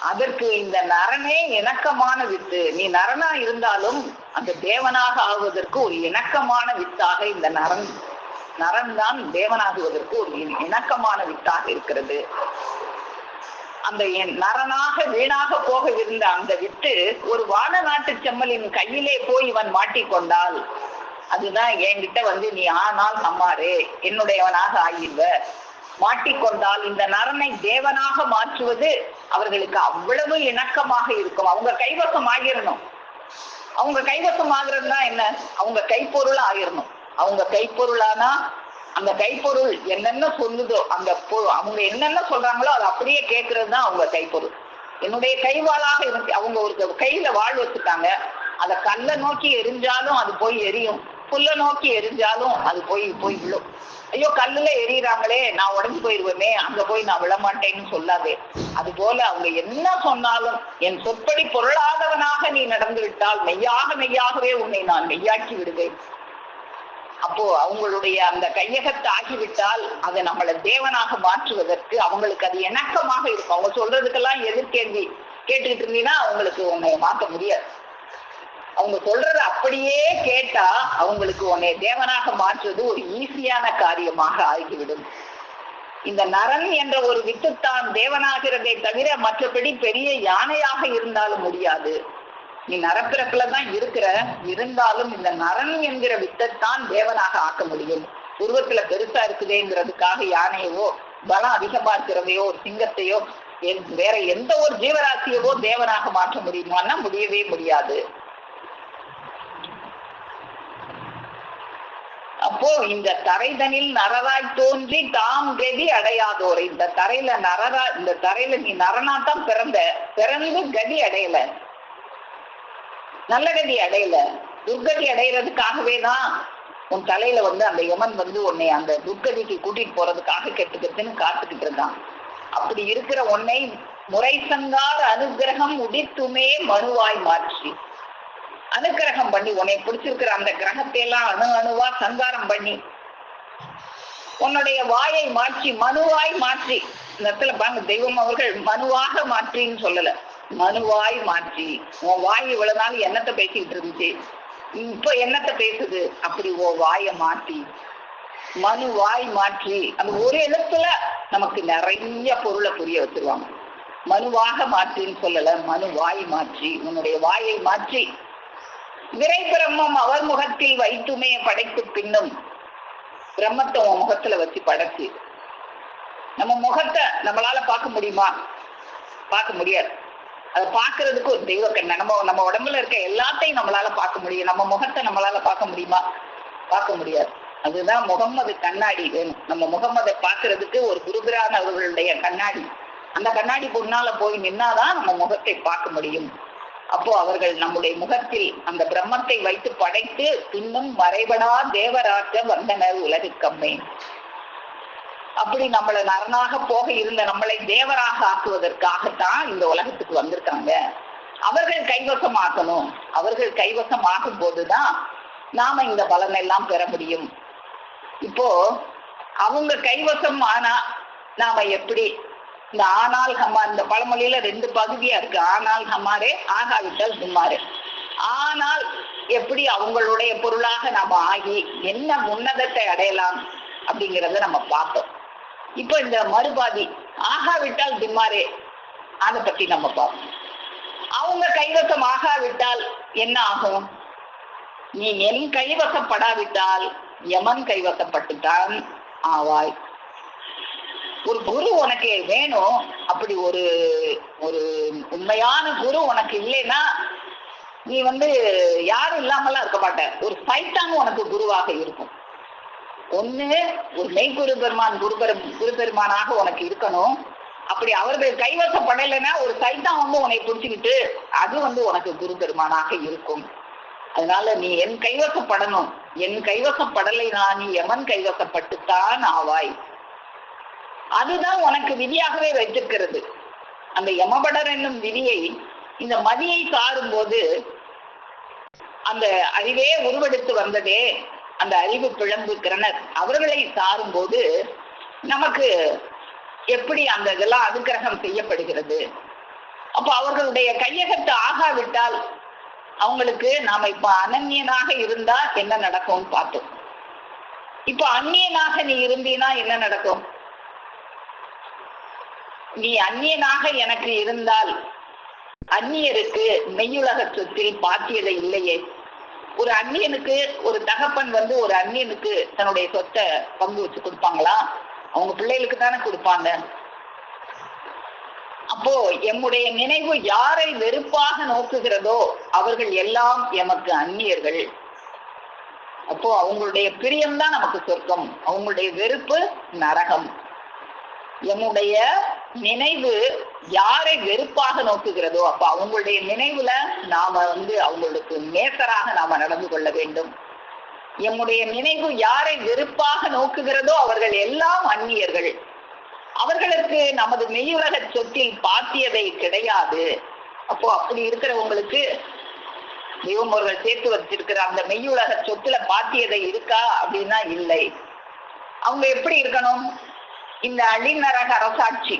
அதற்கு இந்த நரனே இணக்கமான வித்து. நீ நரனா இருந்தாலும் அந்த தேவனாக ஆகுவதற்கு ஒரு இணக்கமான வித்தாக இந்த நரன் தான் தேவனாகுவதற்கு ஒரு இணக்கமான வித்தாக இருக்கிறது. அந்த நரனாக வீணாக போகவிருந்த அந்த வித்து ஒரு வான நாட்டு செம்மலின் கையிலே போய் இவன் மாட்டிக்கொண்டால், அதுதான் என்கிட்ட நீ ஆனால் நம்மாரே என்னுடையவனாக ஆகிடுவ. மாட்டிக்கொண்டால் இந்த நரனை தேவனாக மாற்றுவது அவர்களுக்கு அவ்வளவு இணக்கமாக இருக்கும். அவங்க கைவசம் ஆகிடணும். அவங்க கைவசம் ஆகிறதுனா என்ன? அவங்க கைப்பொருள் ஆகிடணும். அவங்க கைப்பொருளானா அந்த கைப்பொருள் என்னென்ன சொல்லுதோ, அந்த அவங்க என்னென்ன சொல்றாங்களோ அது அப்படியே கேட்கறது தான் அவங்க கைப்பொருள். என்னுடைய கைவாளாக இருந்து அவங்க ஒரு கையில வாழ் வச்சுட்டாங்க. அதை கல்லை நோக்கி எரிஞ்சாலும் அது போய் எரியும், புல்ல நோக்கி எரிஞ்சாலும் அது போய் விழும். ஐயோ கல்லுல எரியறாங்களே, நான் உடஞ்சு போயிருவேனே, அங்க போய் நான் விழமாட்டேன்னு சொல்லாதே. அது போல அவங்க என்ன சொன்னாலும் என் சொற்படி பொருளாதவனாக நீ நடந்து விட்டால் மெய்யாகவே உன்னை நான் மெய்யாக்கி விடுவேன். அப்போ அவங்களுடைய அந்த கையகத்தை ஆகிவிட்டால் அதை நம்மளை தேவனாக மாற்றுவதற்கு அவங்களுக்கு அது இணக்கமாக இருக்கும். அவங்க சொல்றதுக்கெல்லாம் எதிர்கேள்வி கேட்டுக்கிட்டு இருந்தீங்கன்னா அவங்களுக்கு உன்னை மாற்ற முடியாது. அவங்க சொல்றத அப்படியே கேட்டா அவங்களுக்கு உன்னை தேவனாக மாற்றுவது ஒரு ஈஸியான காரியமாக ஆகிவிடும். இந்த நரன் என்ற ஒரு வித்துத்தான் தேவனாகிறதை தவிர மற்றபடி பெரிய யானையாக இருந்தாலும் முடியாது. நீ நரப்பிறப்புலதான் இருந்தாலும் இந்த நரன் என்கிற வித்தைத்தான் தேவனாக ஆக்க முடியும். உருவத்துல பெருசா இருக்குதேங்கிறதுக்காக யானையவோ பலம் அதிகமா இருக்கிறதையோ ஒரு சிங்கத்தையோ வேற எந்த ஒரு ஜீவராசியவோ தேவனாக மாற்ற முடியுமான்னா முடியவே முடியாது. அப்போ இந்த தரைதனில் நரராய் தோன்றி தாம் கதி அடையாதோரை, இந்த தரையில நீ நரனாத்தான் பிறந்து கதி அடையல. நல்ல கதி அடையல, துர்கதி அடைகிறதுக்காகவே தான் உன் தலையில அந்த யமன் உன்னை அந்த துர்கதிக்கு கூட்டிட்டு போறதுக்காக கெட்டுன்னு காத்துக்கிட்டு இருந்தான். அப்படி இருக்கிற உன்னை முறைசங்கார் அனுகிரகம் உதித்துமே மனுவாய் மாற்றி, அனுகிரகம் பண்ணி உன்னை பிடிச்சிருக்கிற அந்த கிரகத்தை எல்லாம் அணு அணுவா சங்காரம் பண்ணி உன்னுடைய வாயை மாற்றி மனுவாய் மாற்றி, இந்த இடத்துல பாருங்க தெய்வம் அவர்கள் மனுவாக மாற்றின்னு சொல்லல, மனுவாய் மாற்றி. உன் வாய் இவ்வளவு நாள் என்னத்தை பேசிக்கிட்டு இருந்துச்சு, இப்ப என்னத்தை பேசுது, அப்படி உன் வாயை மாற்றி மனுவாய் மாற்றி. அந்த ஒரு இடத்துல நமக்கு நிறைய பொருளை புரிய வச்சிருவாங்க. மனுவாக மாற்றின்னு சொல்லல, மனுவாய் மாற்றி, உன்னுடைய வாயை மாற்றி. விரை பிரம்மம் அவர் முகத்தில் வைத்துமே படைத்து பின்னும், பிரம்மத்தை உன் முகத்துல வச்சு படைச்சு. நம்ம முகத்தை நம்மளால பார்க்க முடியுமா? பார்க்க முடியாது. அதை பார்க்கறதுக்கு ஒரு தெய்வ கண்ணை, நம்ம உடம்புல இருக்க எல்லாத்தையும் நம்மளால பார்க்க முடியும். நம்ம முகத்தை நம்மளால பார்க்க முடியுமா? பார்க்க முடியாது. அதுதான் முகம்மது கண்ணாடி வேணும். நம்ம முகம்மதை பார்க்கறதுக்கு ஒரு குருபிரான் அவர்களுடைய கண்ணாடி, அந்த கண்ணாடி முன்னால போய் நின்னாதான் நம்ம முகத்தை பார்க்க முடியும். அப்போ அவர்கள் நம்முடைய முகத்தில் அந்த பிரம்மத்தை வைத்து படைத்து பின்னும் மறைபடா தேவராற்ற வந்தனர் உலகுக்கம்மே. அப்படி நம்மளை நரனாக போக இருந்த நம்மளை தேவராக ஆக்குவதற்காகத்தான் இந்த உலகத்துக்கு வந்திருக்காங்க. அவர்கள் கைவசம் ஆக்கணும். அவர்கள் கைவசம் ஆகும் போதுதான் நாம இந்த பலனெல்லாம் பெற முடியும். இப்போ அவங்க கைவசம் ஆனா நாம எப்படி, இந்த ஆனால் ஹமா, இந்த பழமொழியில 2 பகுதியா இருக்கு. ஆனால் ஹமாரே, ஆகாவிட்டால் தும்மாரே. ஆனால் எப்படி அவங்களுடைய பொருளாக நாம ஆகி என்ன உன்னதத்தை அடையலாம் அப்படிங்கிறத நம்ம பார்த்தோம். இப்போ இந்த மறுபாதி ஆகாவிட்டால் திம்மாரே, அதை பத்தி நம்ம பார்ப்போம். அவங்க கைவசம் ஆகாவிட்டால் என்ன ஆகும்? நீ என் கைவசப்படாவிட்டால் யமன் கைவசப்பட்டுத்தான் ஆவாய். ஒரு குரு உனக்கு வேணும். அப்படி ஒரு ஒரு உண்மையான குரு உனக்கு இல்லைன்னா நீ யாரும் இல்லாமலாம் இருக்க மாட்ட. ஒரு சைத்தான் உனக்கு குருவாக இருக்கும். ஒண்ணு ஒரு மெய்குரு பெருமான் குரு பெருமானாக உனக்கு இருக்கணும். அப்படி அவர்கள் கைவசப்படலைன்னா ஒரு சைத்தான் உன்னை பிடிச்சுக்கிட்டு அது உனக்கு குரு பெருமானாக இருக்கும். அதனால நீ என் கைவசப்படணும். என் கைவசப்படலைனா நீ யமன் கைவசப்பட்டுத்தான் ஆவாய். அதுதான் உனக்கு விதியாகவே வைத்திருக்கிறது. அந்த யமபடர் என்னும் விதியை இந்த மதியை சாரும் போது, அந்த அறிவே உருவெடுத்து வந்ததே அந்த அறிவு பிழம்பு கிரணர் அவர்களை சாரும் போது நமக்கு எப்படி அந்த இதெல்லாம் அனுக்கிரகம் செய்யப்படுகிறது. அப்ப அவர்களுடைய கையகத்து ஆகாவிட்டால் அவங்களுக்கு நாம இப்ப அனன்யனாக இருந்தா என்ன நடக்கும்னு பார்த்தோம். இப்ப அந்நியனாக நீ இருந்தீனா என்ன நடக்கும்? நீ அந்நியனாக எனக்கு இருந்தால் அந்நியருக்கு மெய்யுலக சொத்தில் பாத்தியதை இல்லையே. ஒரு அந்நியனுக்கு ஒரு தகப்பன் ஒரு அந்நியனுக்கு தன்னுடைய சொத்தை பங்கு வச்சு கொடுப்பாங்களா? அவங்க பிள்ளைகளுக்கு தானே கொடுப்பாங்க. அப்போ எம்முடைய நினைவு யாரை வெறுப்பாக நோக்குகிறதோ அவர்கள் எல்லாம் எமக்கு அந்நியர்கள். அப்போ அவங்களுடைய பிரியம்தான் நமக்கு சொர்க்கம், அவங்களுடைய வெறுப்பு நரகம். எம்முடைய நினைவு யாரை வெறுப்பாக நோக்குகிறதோ அப்ப அவங்களுடைய நினைவுல நாம அவங்களுக்கு நேசராக நாம நடந்து கொள்ள வேண்டும். எம்முடைய நினைவு யாரை வெறுப்பாக நோக்குகிறதோ அவர்கள் எல்லாம் அந்நியர்கள். அவர்களுக்கு நமது மெய்யுலக சொத்தில் பாத்தியதை கிடையாது. அப்போ அப்படி இருக்கிறவங்களுக்கு தெய்வம் அவர்கள் சேர்த்து வச்சிருக்கிற அந்த மெய்யுலக சொத்துல பாத்தியதை இருக்கா அப்படின்னா இல்லை. அவங்க எப்படி இருக்கணும்? இந்த அழிநரக அரசாட்சி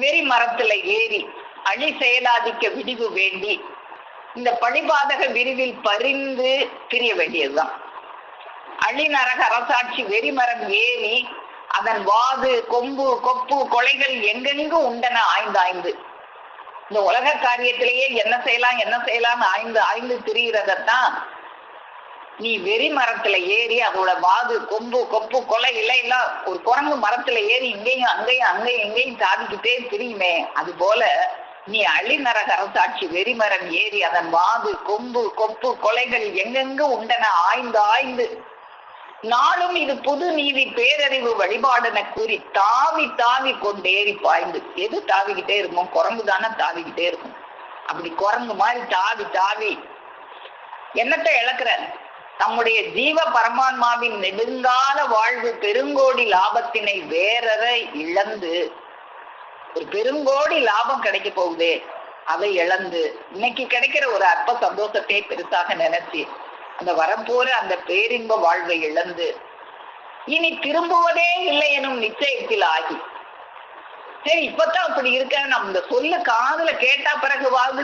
வெறி மரத்துல ஏறி அழி செயலாதிக்க விடிவு வேண்டி இந்த பழிபாதக விரிவில் பரிந்து பிரிய வேண்டியதுதான். அழிநரக அரசாட்சி வெறிமரம் ஏறி அதன் வாது கொம்பு கொப்பு கொலைகள் எங்கெங்கு உண்டன ஆய்ந்து இந்த உலக காரியத்திலேயே என்ன செய்யலாம் ஆய்ந்து திரிகிறதான் நீ வெறி மரத்துல ஏறி அதோட வாது கொம்பு கொப்பு கொலை இலையெல்லாம் ஒரு குரங்கு மரத்துல ஏறி அங்கேயும் இங்கேயும் சாதிக்கிட்டே திரியுமே. அது போல நீ அழிநரக அரசாட்சி வெறிமரம் ஏறி அதன் வாது கொம்பு கொப்பு கொலைகள் எங்கெங்கு உண்டன ஆய்ந்து நாளும் இது புது நீதி பேரறிவு வழிபாடுன கூறி தாவி கொண்டேறி பாய்ந்து. எது தாவிக்கிட்டே இருக்கும்? குரங்கு தானே தாவிக்கிட்டே இருக்கும். அப்படி குரங்கு மாதிரி தாவி தாவி என்னத்தை இழக்கிற? தம்முடைய ஜீவ பரமான்மாவின் நெடுங்கால வாழ்வு பெருங்கோடி லாபத்தினை வேறற இழந்து, ஒரு பெருங்கோடி லாபம் கிடைக்க போகுதே அதை இழந்து, இன்னைக்கு கிடைக்கிற ஒரு அற்ப சந்தோஷத்தை பெருசாக நினைச்சு அந்த வரப்போற அந்த பேரின்ப வாழ்வை இழந்து இனி திரும்புவதே இல்லை எனும் நிச்சயத்தில் ஆகி, சரி இப்பதான் அப்படி இருக்க, நம்ம இந்த சொல்ல காதுல கேட்டா பிறகுவாவது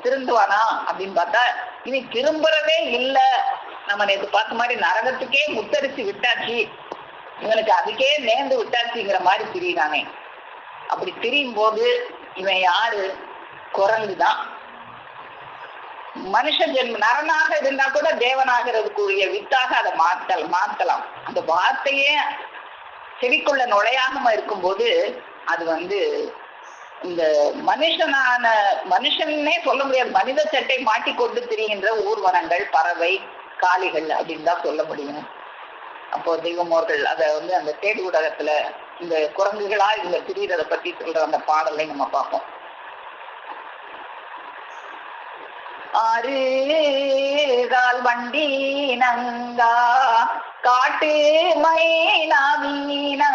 திருந்துவானா அப்படின்னு பார்த்தா இனி திரும்புறதே இல்லை. நம்ம நேற்று பார்த்த மாதிரி நரகத்துக்கே முத்தரிச்சு விட்டாச்சு, இவனுக்கு அதுக்கே நேர்ந்து விட்டாச்சுங்கிற மாதிரி திரியிறானே. அப்படி திரியும் போது இவன் யாரு? குரங்குதான். மனுஷ ஜென்ம நரனாக இருந்தா கூட தேவனாகிறதுக்குரிய வித்தாக அதை மாத்தலாம். அந்த வார்த்தையே செவிக்குள்ள நுழையாம இருக்கும்போது அது இந்த மனுஷன்னே சொல்ல முடியாது, மனித சட்டை மாட்டிக்கொண்டு திரிகின்ற ஊர்வனங்கள், பறவை, காளிகள் அப்படின்னு தான் சொல்ல முடியும். அப்போ தெய்வமோர்கள் அதை அந்த தேடி ஊடகத்துல இந்த குரங்குகளா இந்த திரியறதை பத்தி சொல்ற அந்த பாடலை நம்ம பார்ப்போம். ஆறு கால் வண்டி நங்கா காட்டு மைனாவீனங்கா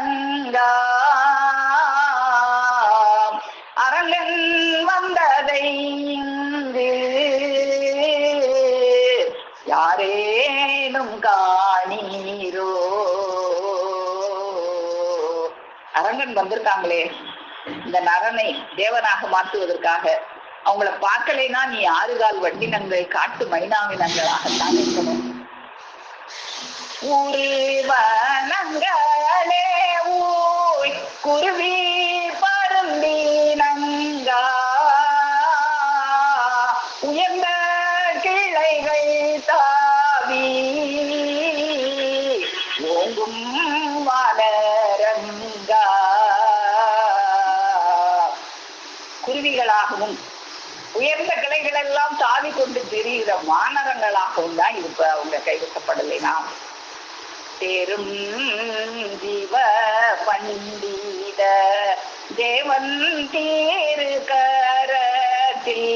அரங்கன் வந்ததை இங்கு யாரேனும் காணீரோ. அரங்கன் வந்திருக்காங்களே இந்த நரனை தேவனாக மாற்றுவதற்காக, அவங்கள பார்க்கலைன்னா நீ ஆறுகால் வண்டினங்கள் காட்டு மைனாவினங்களாகத்தான் இருக்கணும். ஊருவனங்களே ஊய் குருவி பருந்தினங்கா உயர்ந்த கிளைகள் தாவி ஓங்கும் வானரங்கா. குருவிகளாகவும் உயர்ந்த கிளைகள் எல்லாம் தாவி கொண்டு தெரிகிற வானரங்களாகவும் தான் இப்ப அவங்க கைவிட்டப்படலைனா. தேரும் ஜீவ பண்டித தேவன் தீரு கரத்தில்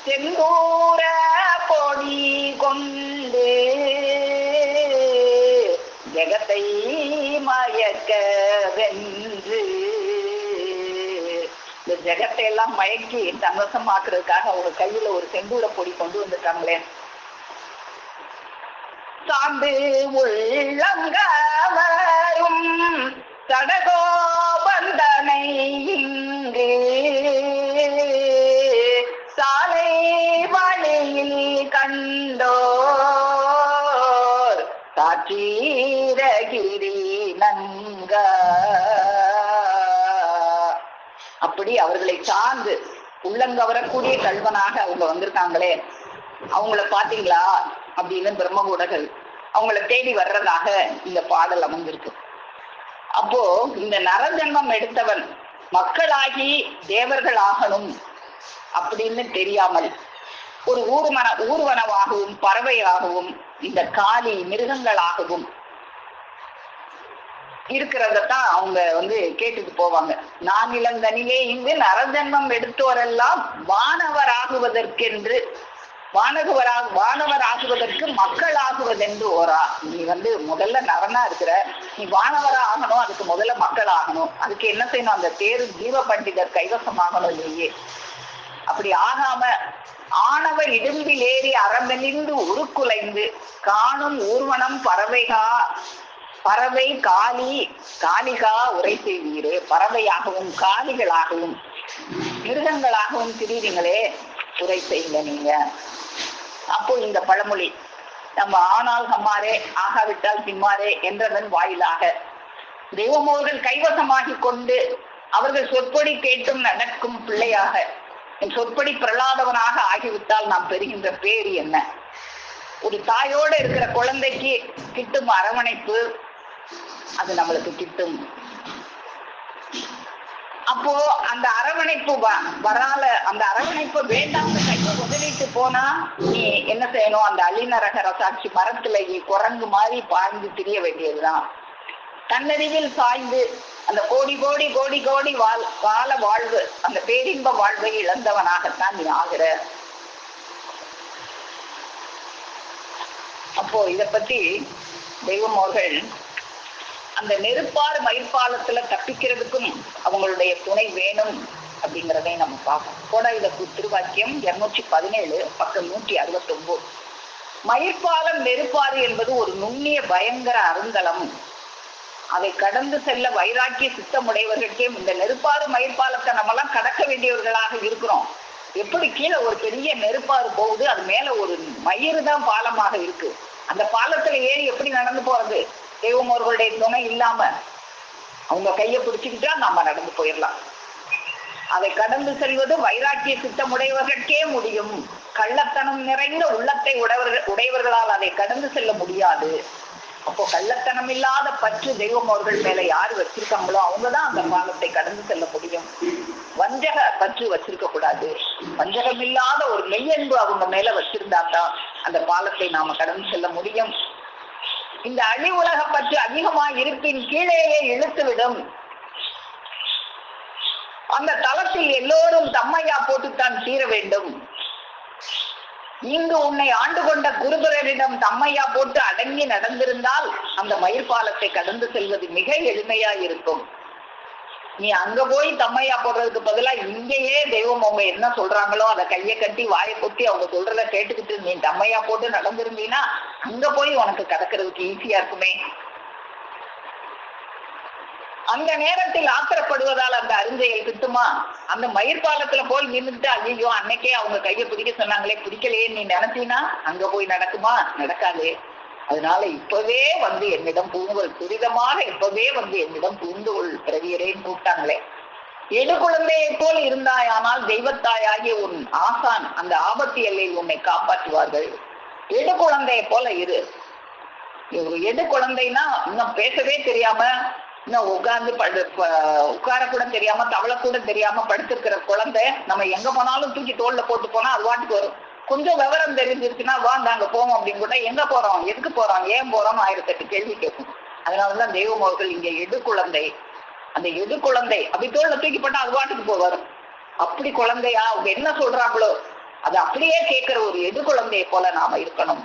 செந்தூர பொடி கொண்டு ஜெகத்தை மயக்க வென்று, இந்த ஜெகத்தை எல்லாம் மயக்கி தன்வசமாக்குறதுக்காக அவங்க கையில ஒரு செந்தூர பொடி கொண்டு வந்துட்டாங்களே. சாந்து உள்ளங்கவரும் சடகோபந்தனை இங்கு சாலை வழியில் கண்டோர் காற்றீரகிரி நங்கா. அப்படி அவர்களை சார்ந்து உள்ளங்கவரக்கூடிய கல்வனாக அவங்க வந்திருக்காங்களே, அவங்கள பாத்தீங்களா அப்படின்னு பிரம்மகூடர்கள் அவங்கள தேடி வர்றதாக இந்த பாடல் அமைஞ்சிருக்கு. அப்போ இந்த நரஜன்மம் எடுத்தவன் மக்களாகி தேவர்கள் ஆகணும் அப்படின்னு தெரியாமல் ஒரு ஊர்வனவாகவும் பறவையாகவும் இந்த காளி மிருகங்களாகவும் இருக்கிறதான் அவங்க கேட்டுட்டு போவாங்க. நான் இளந்தனிலே இங்கு நரஜன்மம் எடுத்தோரெல்லாம் வானவராகுவதற்கென்று வானவராகுவதற்கு மக்கள் ஆகுவதென்று ஓரா. நீ முதல்ல நரனா இருக்கிற, நீ வானவரா ஆகணும், அதுக்கு முதல்ல மக்கள் ஆகணும். அதுக்கு என்ன செய்யணும்? அந்த தேரு ஜீவ பண்டிதர் கைவசமாகணும் இல்லையே. அப்படி ஆகாம ஆணவ இடும்பில் ஏறி அறமெலிந்து உருக்குலைந்து காணும் ஊர்வனம் பறவை காளிகா உரை செய்வீரு. பறவையாகவும் காளிகளாகவும் மிருகங்களாகவும் திரிவீங்களே, உரை செய்யுங்க நீங்க. அப்போ இந்த பழமொழி நம்ம ஆனால் ஹம்மாரே ஆகாவிட்டால் பின்மாரே என்றதன் வாயிலாக தெய்வமோர்கள் கைவசமாகி கொண்டு அவர்கள் சொற்பொடி கேட்டும் நடக்கும் பிள்ளையாக, என் சொற்பொடி பிரலாதவனாக ஆகிவிட்டால் நாம் பெறுகின்ற பேர் என்ன? ஒரு தாயோட இருக்கிற குழந்தைக்கு கிட்டும் அரவணைப்பு அது நம்மளுக்கு கிட்டும். அப்போ அந்த அரவணைப்பு அந்த அரவணைப்பு வேண்டாம் கையை உதவிட்டு போனா நீ என்ன செய்யணும்? அந்த அழிநரக ரசாட்சி மரத்துல குரங்கு மாதிரி பாய்ந்து திரிய வேண்டியதுதான். தன்னறிவில் சாய்ந்து அந்த கோடி கோடி கோடி கோடி கால வாழ்வு, அந்த பேரின்ப வாழ்வை இழந்தவனாகத்தான் நீ ஆகிற. அப்போ இத பத்தி தெய்வம் அவர்கள் அந்த நெருப்பாறு மயிர்பாலத்துல தப்பிக்கிறதுக்கும் அவங்களுடைய துணை வேணும் அப்படிங்கிறதை நம்ம பார்ப்போம். கோடாயுத திருவாக்கியம் 217 பக்கம் 169. மயிர்பாலம் நெருப்பாறு என்பது ஒரு நுண்ணிய பயங்கர அருங்கலம். அதை கடந்து செல்ல வைராக்கிய சித்தமுடையவர்களுக்கே இந்த நெருப்பாறு மயிர்பாலத்தை நம்மெல்லாம் கடக்க வேண்டியவர்களாக இருக்கிறோம். எப்படி கீழே ஒரு பெரிய நெருப்பாறு போகுது, அது மேல ஒரு மயிறு தான் பாலமாக இருக்கு. அந்த பாலத்துல ஏறி எப்படி நடந்து போறது? தெய்வம் அவர்களுடைய துணை இல்லாம அவங்க கையை பிடிச்சுக்கிட்டா நம்ம நடந்து போயிடலாம். அதை கடந்து செல்வது வைராக்கிய சித்தமுடையவர்களுக்கே முடியும். கள்ளத்தனம் நிறைந்த உள்ளத்தை உடையவர்களால் அதை கடந்து செல்ல முடியாது. அப்போ கள்ளத்தனம் இல்லாத பற்று தெய்வம் அவர்கள் மேல யாரு வச்சிருக்காங்களோ அவங்கதான் அந்த பாலத்தை கடந்து செல்ல முடியும். வஞ்சக பற்று வச்சிருக்க கூடாது. வஞ்சகம் இல்லாத ஒரு மெய்யன்பு அவங்க மேல வச்சிருந்தாதான் அந்த பாலத்தை நாம கடந்து செல்ல முடியும். இந்த அழி உலக பற்று அதிகமா இருப்பின் கீழேயே இழுத்துவிடும். அந்த தளத்தில் எல்லோரும் தம்மையா போட்டுத்தான் தீர வேண்டும். இங்கு உன்னை ஆண்டு கொண்ட குருபரரிடம் தம்மையா போட்டு அடங்கி நடந்திருந்தால் அந்த மயிர்பாலத்தை கடந்து செல்வது மிக எளிமையா இருக்கும். நீ அங்க போய் தம்மையா போடுறதுக்கு பதிலா இங்கேயே தெய்வம் அவங்க என்ன சொல்றாங்களோ அதை கையை கட்டி வாயை கொட்டி அவங்க சொல்றத கேட்டுக்கிட்டு நீ தம்மையா போட்டு நடந்திருந்தீன்னா அங்க போய் உனக்கு கடக்கிறதுக்கு ஈஸியா இருக்குமே. அந்த நேரத்தில் ஆத்திரப்படுவதால் அந்த அருஞ்செயல் கிட்டுமா? அந்த மயிர்பாலத்துல போய் நின்றுட்டு ஐயோ அன்னைக்கே அவங்க கையை பிடிக்க சொன்னாங்களே பிடிக்கலையே நீ நினைச்சீனா அங்க போய் நடக்குமா? நடக்காது. அதனால இப்பவே வந்து என்னிடம் பூங்கொள், துரிதமாக இப்பவே வந்து என்னிடம் பூந்துகொள் பிறவியரேன்னு கூப்பிட்டாங்களே. எடு குழந்தையை போல் இருந்தாயானால் தெய்வத்தாயாகிய உன் ஆசான் அந்த ஆபத்து எல்லையில் உன்னை காப்பாற்றுவார்கள். எடு குழந்தைய போல இரு. எடு குழந்தைன்னா இன்னும் பேசவே தெரியாம, இன்னும் உட்கார கூட தெரியாம, தவளை கூட தெரியாம படுத்திருக்கிற குழந்தை நம்ம எங்க போனாலும் தூக்கி தோல்ல போட்டு போனா அது வாட்டுக்கு வரும். கொஞ்சம் விவரம் தெரிஞ்சிருச்சுன்னா வாங்க அங்க போவோம் அப்படின்னு கூட, எங்க போறோம், எதுக்கு போறோம், ஏன் போறோம் 1008 கேள்வி கேட்கும். அதனாலதான் தெய்வம் அவர்கள் இங்க எடு குழந்தை, அந்த எடு குழந்தை அப்படி தோல்ல தூக்கி போட்டா அது வாட்டுக்கு வரும். அப்படி குழந்தையா அவங்க என்ன சொல்றாங்களோ அது அப்படியே கேட்கிற ஒரு எடு குழந்தையை போல நாம இருக்கணும்.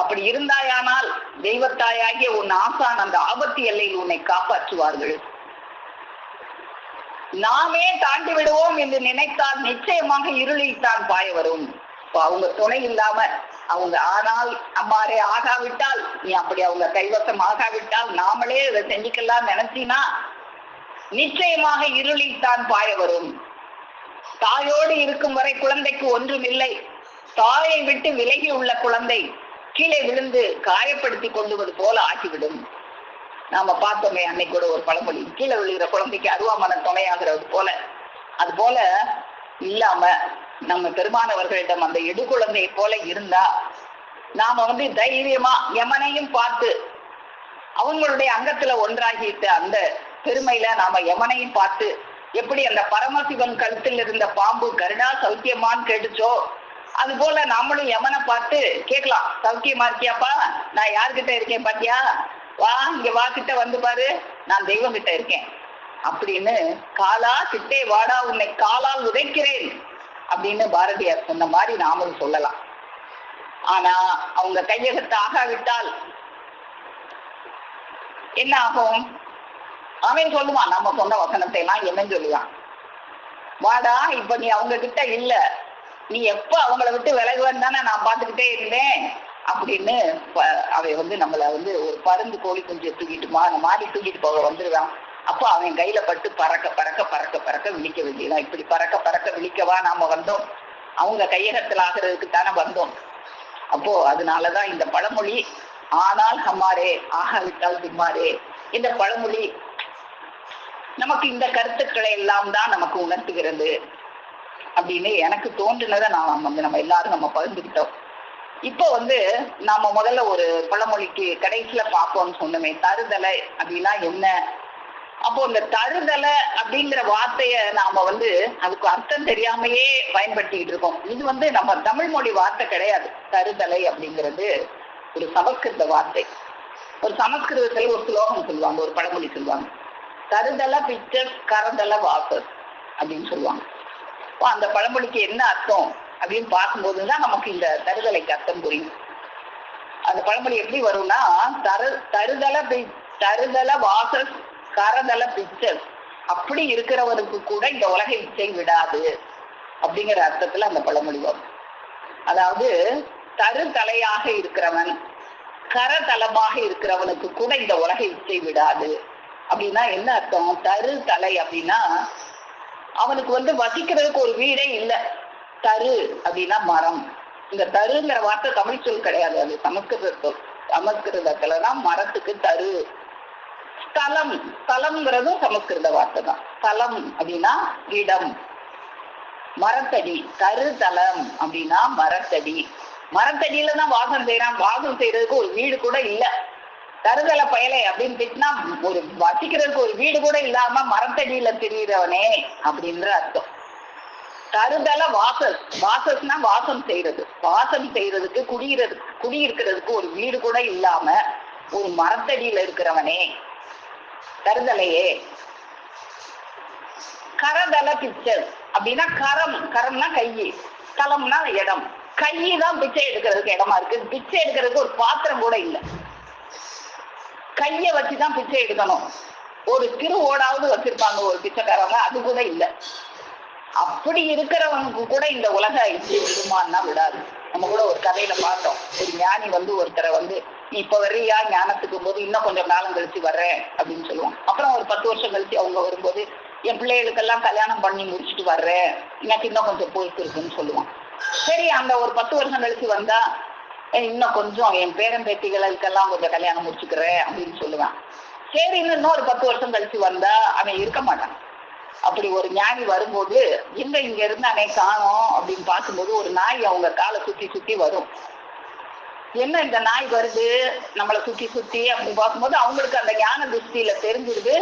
அப்படி இருந்தாயானால் தெய்வத்தாயாகிய உன் ஆசான் அந்த ஆபத்து எல்லையில் உன்னை காப்பாற்றுவார்கள். நாமே தாண்டி விடுவோம் என்று நினைத்தால் நிச்சயமாக இருளில் தான் பாய வரும். அவங்க துணை இல்லாம அவங்க ஆனால் அம்மாரே ஆகாவிட்டால், நீ அப்படி அவங்க கைவசம் ஆகாவிட்டால் நாமளே இதை செஞ்சுக்கலாம் நினைச்சினா நிச்சயமாக இருளில் தான் பாய வரும். தாயோடு இருக்கும் வரை குழந்தைக்கு ஒன்றும் இல்லை. தாயை விட்டு விலகி உள்ள குழந்தை கீழே விழுந்து காயப்படுத்தி கொள்ளுவது போல ஆகிவிடும். நாம பார்த்தோமே அன்னைக்கு கூட ஒரு பழமொழி, கீழே விழுகிற குழந்தைக்கு அருவாமன துணையாகிறது போல. அது போல இல்லாம நம்ம பெருமானவர்களிடம் அந்த எடு குழந்தையை போல இருந்தா நாம தைரியமா யமனையும் பார்த்து அவங்களுடைய அங்கத்துல ஒன்றாகிட்ட அந்த பெருமையில நாம யமனையும் பார்த்து, எப்படி அந்த பரமசிவன் கழுத்தில் இருந்த பாம்பு கருடா சௌக்கியமான்னு கேட்டுச்சோ அது போல நாமளும் யமனை பார்த்து கேட்கலாம், சௌக்கியமா இருக்கியாப்பா, நான் யார்கிட்ட இருக்கேன் பாத்தியா, வா இங்க வா, கிட்ட வந்து பாரு, நான் தெய்வம் கிட்ட இருக்கேன் அப்படின்னு. காலா கிட்டே வாடா, உன்னை காலால் உதைக்கிறேன் அப்படின்னு பாரதியார் சொன்ன மாதிரி நாமளும் சொல்லலாம். ஆனா அவங்க கையகத்தை ஆகாவிட்டால் என்ன ஆகும்? அவன் சொல்லுவான், நம்ம சொன்ன வசனத்தை எல்லாம் என்னன்னு சொல்லுவான், வாடா இப்ப நீ அவங்க கிட்ட இல்ல, நீ எப்ப அவங்கள விட்டு விலகுவன்னு தானே நான் பார்த்துக்கிட்டே இருந்தேன் அப்படின்னு அவை நம்மள ஒரு பருந்து கோழி குஞ்சு தூக்கிட்டு மாடி தூக்கிட்டு போக வந்துருவான். அப்போ அவன் கையில பட்டு பறக்க பறக்க பறக்க பறக்க விழிக்க வேண்டியதான். இப்படி பறக்க பறக்க விழிக்கவா நாம வந்தோம்? அவங்க கையகத்தில் ஆகிறதுக்கு தானே வந்தோம். அப்போ அதனாலதான் இந்த பழமொழி, ஆனால் ஹம்மாரே ஆகாவிட்டால் திம்மாரே, இந்த பழமொழி நமக்கு இந்த கருத்துக்களை எல்லாம் தான் நமக்கு உணர்த்துகிறது அப்படின்னு எனக்கு தோன்றினதை நம்ம எல்லாரும் நம்ம பகிர்ந்துக்கிட்டோம். இப்போ நாம முதல்ல ஒரு பழமொழிக்கு கடைசியில பார்ப்போம்னு சொன்னோமே, தருதலை அப்படின்னா என்ன? அப்போ இந்த தருதலை அப்படிங்கிற வார்த்தைய நாம அதுக்கு அர்த்தம் தெரியாமையே பயன்படுத்திக்கிட்டு இருக்கோம். இது நம்ம தமிழ் மொழி வார்த்தை கிடையாது. தருதலை அப்படிங்கிறது ஒரு சமஸ்கிருத வார்த்தை. ஒரு சமஸ்கிருதத்துல ஒரு ஸ்லோகம் சொல்லுவாங்க, ஒரு பழமொழி சொல்லுவாங்க, தருதல பிக்சர்ஸ் கரதல வாசஸ் அப்படின்னு சொல்லுவாங்க. அந்த பழமொழிக்கு என்ன அர்த்தம் அப்படின்னு பார்க்கும்போதுதான் நமக்கு இந்த தருதலைக்கு அர்த்தம் புரியும். அந்த பழமொழி எப்படி வரும்னா, தருதல வாசஸ் கரதல பிக்சர்ஸ், அப்படி இருக்கிறவனுக்கு கூட இந்த உலக இச்சை விடாது அப்படிங்கிற அர்த்தத்துல அந்த பழமொழி வரும். அதாவது தருதலையாக இருக்கிறவன், கரதலமாக இருக்கிறவனுக்கு கூட இந்த உலக இச்சை விடாது அப்படின்னா என்ன அர்த்தம்? தருதலை அப்படின்னா அவனுக்கு வசிக்கிறதுக்கு ஒரு வீடே இல்லை. தரு அப்படின்னா மரம். இந்த தருங்கிற வார்த்தை தமிழ் சொல் கிடையாது, அது சமஸ்கிருதத்துலதான் மரத்துக்கு தரு. ஸ்தலம், ஸ்தலம்ங்கிறதும் சமஸ்கிருத வார்த்தை தான். ஸ்தலம் அப்படின்னா இடம். மரத்தடி, தருதலம் அப்படின்னா மரத்தடி. மரத்தடியில தான் வாசம் செய்யறான். வாசம் செய்யறதுக்கு ஒரு வீடு கூட இல்ல. தருதல பயலை அப்படின்னு திட்டினா ஒரு வசிக்கிறதுக்கு ஒரு வீடு கூட இல்லாம மரத்தடியில தெரிகிறவனே அப்படின்ற அர்த்தம். தருதல வாசஸ், வாசஸ்னா வாசம் செய்யறது. வாசம் செய்யறதுக்கு குடியிருக்கிறதுக்கு ஒரு வீடு கூட இல்லாம ஒரு மரத்தடியில இருக்கிறவனே தருதலையே. கரதல பிக்சர் அப்படின்னா கரம், கரம்னா கையி, தலம்னா இடம். கையி தான் பிச்சை எடுக்கிறதுக்கு இடமா இருக்கு. பிச்சை எடுக்கிறதுக்கு ஒரு பாத்திரம் கூட இல்லை. கைய வச்சுதான் பிச்சை எடுக்கணும். ஒரு திரு ஓடாவது வச்சிருப்பாங்க ஒரு பிச்சைக்காரங்க, அது கூட இல்லை. அப்படி இருக்கிறவனுக்கு கூட இந்த உலக இச்சை விடுமான்னா விடாது. நம்ம கூட ஒரு கதையில பார்த்தோம். ஒரு ஞானி ஒருத்தரை நீ இப்ப வர்றியா ஞானத்துக்கும் போது இன்னும் கொஞ்சம் காலம் கழிச்சு வர்றேன் அப்படின்னு சொல்லுவான். அப்புறம் ஒரு 10 வருஷம் கழிச்சு அவங்க வரும்போது என் பிள்ளைகளுக்கெல்லாம் கல்யாணம் பண்ணி முடிச்சுட்டு வர்றேன், எனக்கு இன்னும் கொஞ்சம் பொறுப்பு இருக்குன்னு சொல்லுவான். சரி, அந்த ஒரு 10 வருஷம் கழிச்சு வந்தா இன்னும் கொஞ்சம் என் பேரன் பேத்திகளுக்கெல்லாம் கொஞ்சம் கல்யாணம் முடிச்சுக்கிறேன் அப்படின்னு சொல்லுவான். சரி, இன்னும் ஒரு 10 வருஷம் கழிச்சு வந்தா அவன் இருக்க மாட்டான். அப்படி ஒரு ஞானி வரும்போது இங்க இருந்து அவனை காணோம் அப்படின்னு பார்க்கும்போது ஒரு நாய் அவங்க காலை சுத்தி சுத்தி வரும். என்ன இந்த நாய் வருது நம்மளை சுத்தி சுத்தி அப்படின்னு பார்க்கும்போது அவங்களுக்கு அந்த ஞான திருஷ்டியில தெரிஞ்சிருது,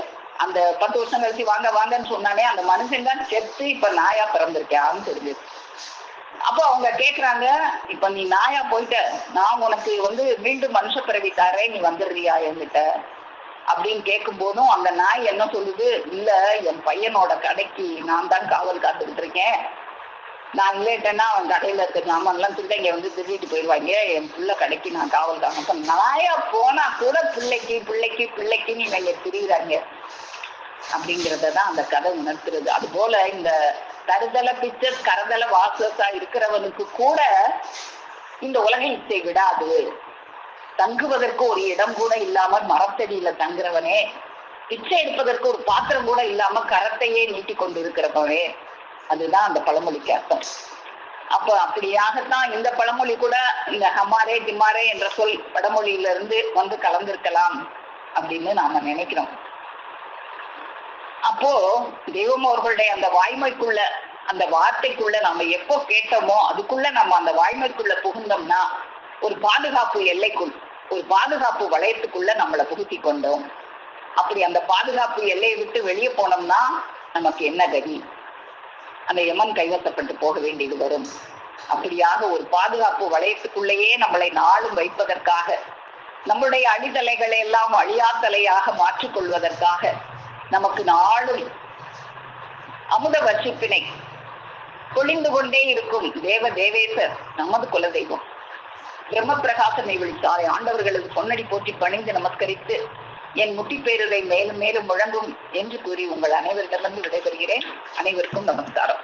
அந்த 10 வருஷம் கழிச்சு வாங்க வாங்கன்னு சொன்னானே அந்த மனுஷன் தான் செத்து இப்ப நாயா பிறந்திருக்கான்னு தெரிஞ்சுது. அப்போ அவங்க கேக்குறாங்க, இப்ப நீ நாயா போயிட்ட, நான் உனக்கு மீண்டும் மனுஷ பிறவி தரேன், நீ வந்துடுறியா என்கிட்ட அப்படின்னு கேட்கும் போதும் அந்த நாய் என்ன சொல்லுது, இல்ல என் பையனோட கடைக்கு நான் தான் காவல் காத்துக்கிட்டு இருக்கேன், நான் இல்லட்டேன்னா அவன் கடையில இருக்க ஜாமான் எல்லாம் திருடங்க திருடிட்டு போயிடுவாங்க, என் பிள்ளை கடைக்கு நான் காவல் காக்க. நாயா போனா கூட பிள்ளைக்கு பிள்ளைக்கு பிள்ளைக்குன்னு இவங்க திரிகிறாங்க அப்படிங்கிறதான் அந்த கதை உணர்த்துறது. அது போல இந்த தருதல பிக்சர் கரதல வாசஸா இருக்கிறவனுக்கு கூட இந்த உலக இச்சை விடாது. தங்குவதற்கு ஒரு இடம் கூட இல்லாம மரத்தடியில தங்குறவனே, பிச்சை எடுப்பதற்கு ஒரு பாத்திரம் கூட இல்லாம கரத்தையே நீட்டி கொண்டு இருக்கிறவனே, அதுதான் அந்த பழமொழிக்கு அர்த்தம். அப்ப அப்படியாகத்தான் இந்த பழமொழி கூட இந்த ஹமாரே திமாரே என்ற சொல் வடமொழியிலிருந்து கலந்திருக்கலாம் அப்படின்னு நாம நினைக்கிறோம். அப்போ தெய்வம் அவர்களுடைய அந்த வாய்மைக்குள்ள, அந்த வார்த்தைக்குள்ள நம்ம எப்போ கேட்டோமோ அதுக்குள்ள நம்ம அந்த வாய்மைக்குள்ள புகுந்தோம்னா ஒரு பாதுகாப்பு எல்லைக்குள், ஒரு பாதுகாப்பு வளையத்துக்குள்ள நம்மளை புகுத்தி கொண்டோம். அப்படி அந்த பாதுகாப்பு எல்லையை விட்டு வெளியே போனோம்னா நமக்கு என்ன கதி? அந்த யமன் கைவசப்பட்டு போக வேண்டியது வரும். அப்படியாக ஒரு பாதுகாப்பு வளையத்துக்குள்ளேயே நம்மளை நாளும் வைப்பதற்காக, நம்மளுடைய அடித்தலைகளை எல்லாம் அழியாத்தலையாக மாற்றிக்கொள்வதற்காக நமக்கு நாளும் அமுத வர்ஷிப்பினை பொழிந்து கொண்டே இருக்கும் தேவ தேவேசர் நமது குலதெய்வம் பிரம்ம பிரகாசனை விழித்தாய் ஆண்டவர்களுக்கு பொன்னடி போற்றி பணிந்து நமஸ்கரித்து என் முட்டி பேருரை மேலும் மேலும் முழங்கும் என்று கூறி உங்கள் அனைவரிடமிருந்து விடைபெறுகிறேன். அனைவருக்கும் நமஸ்காரம்.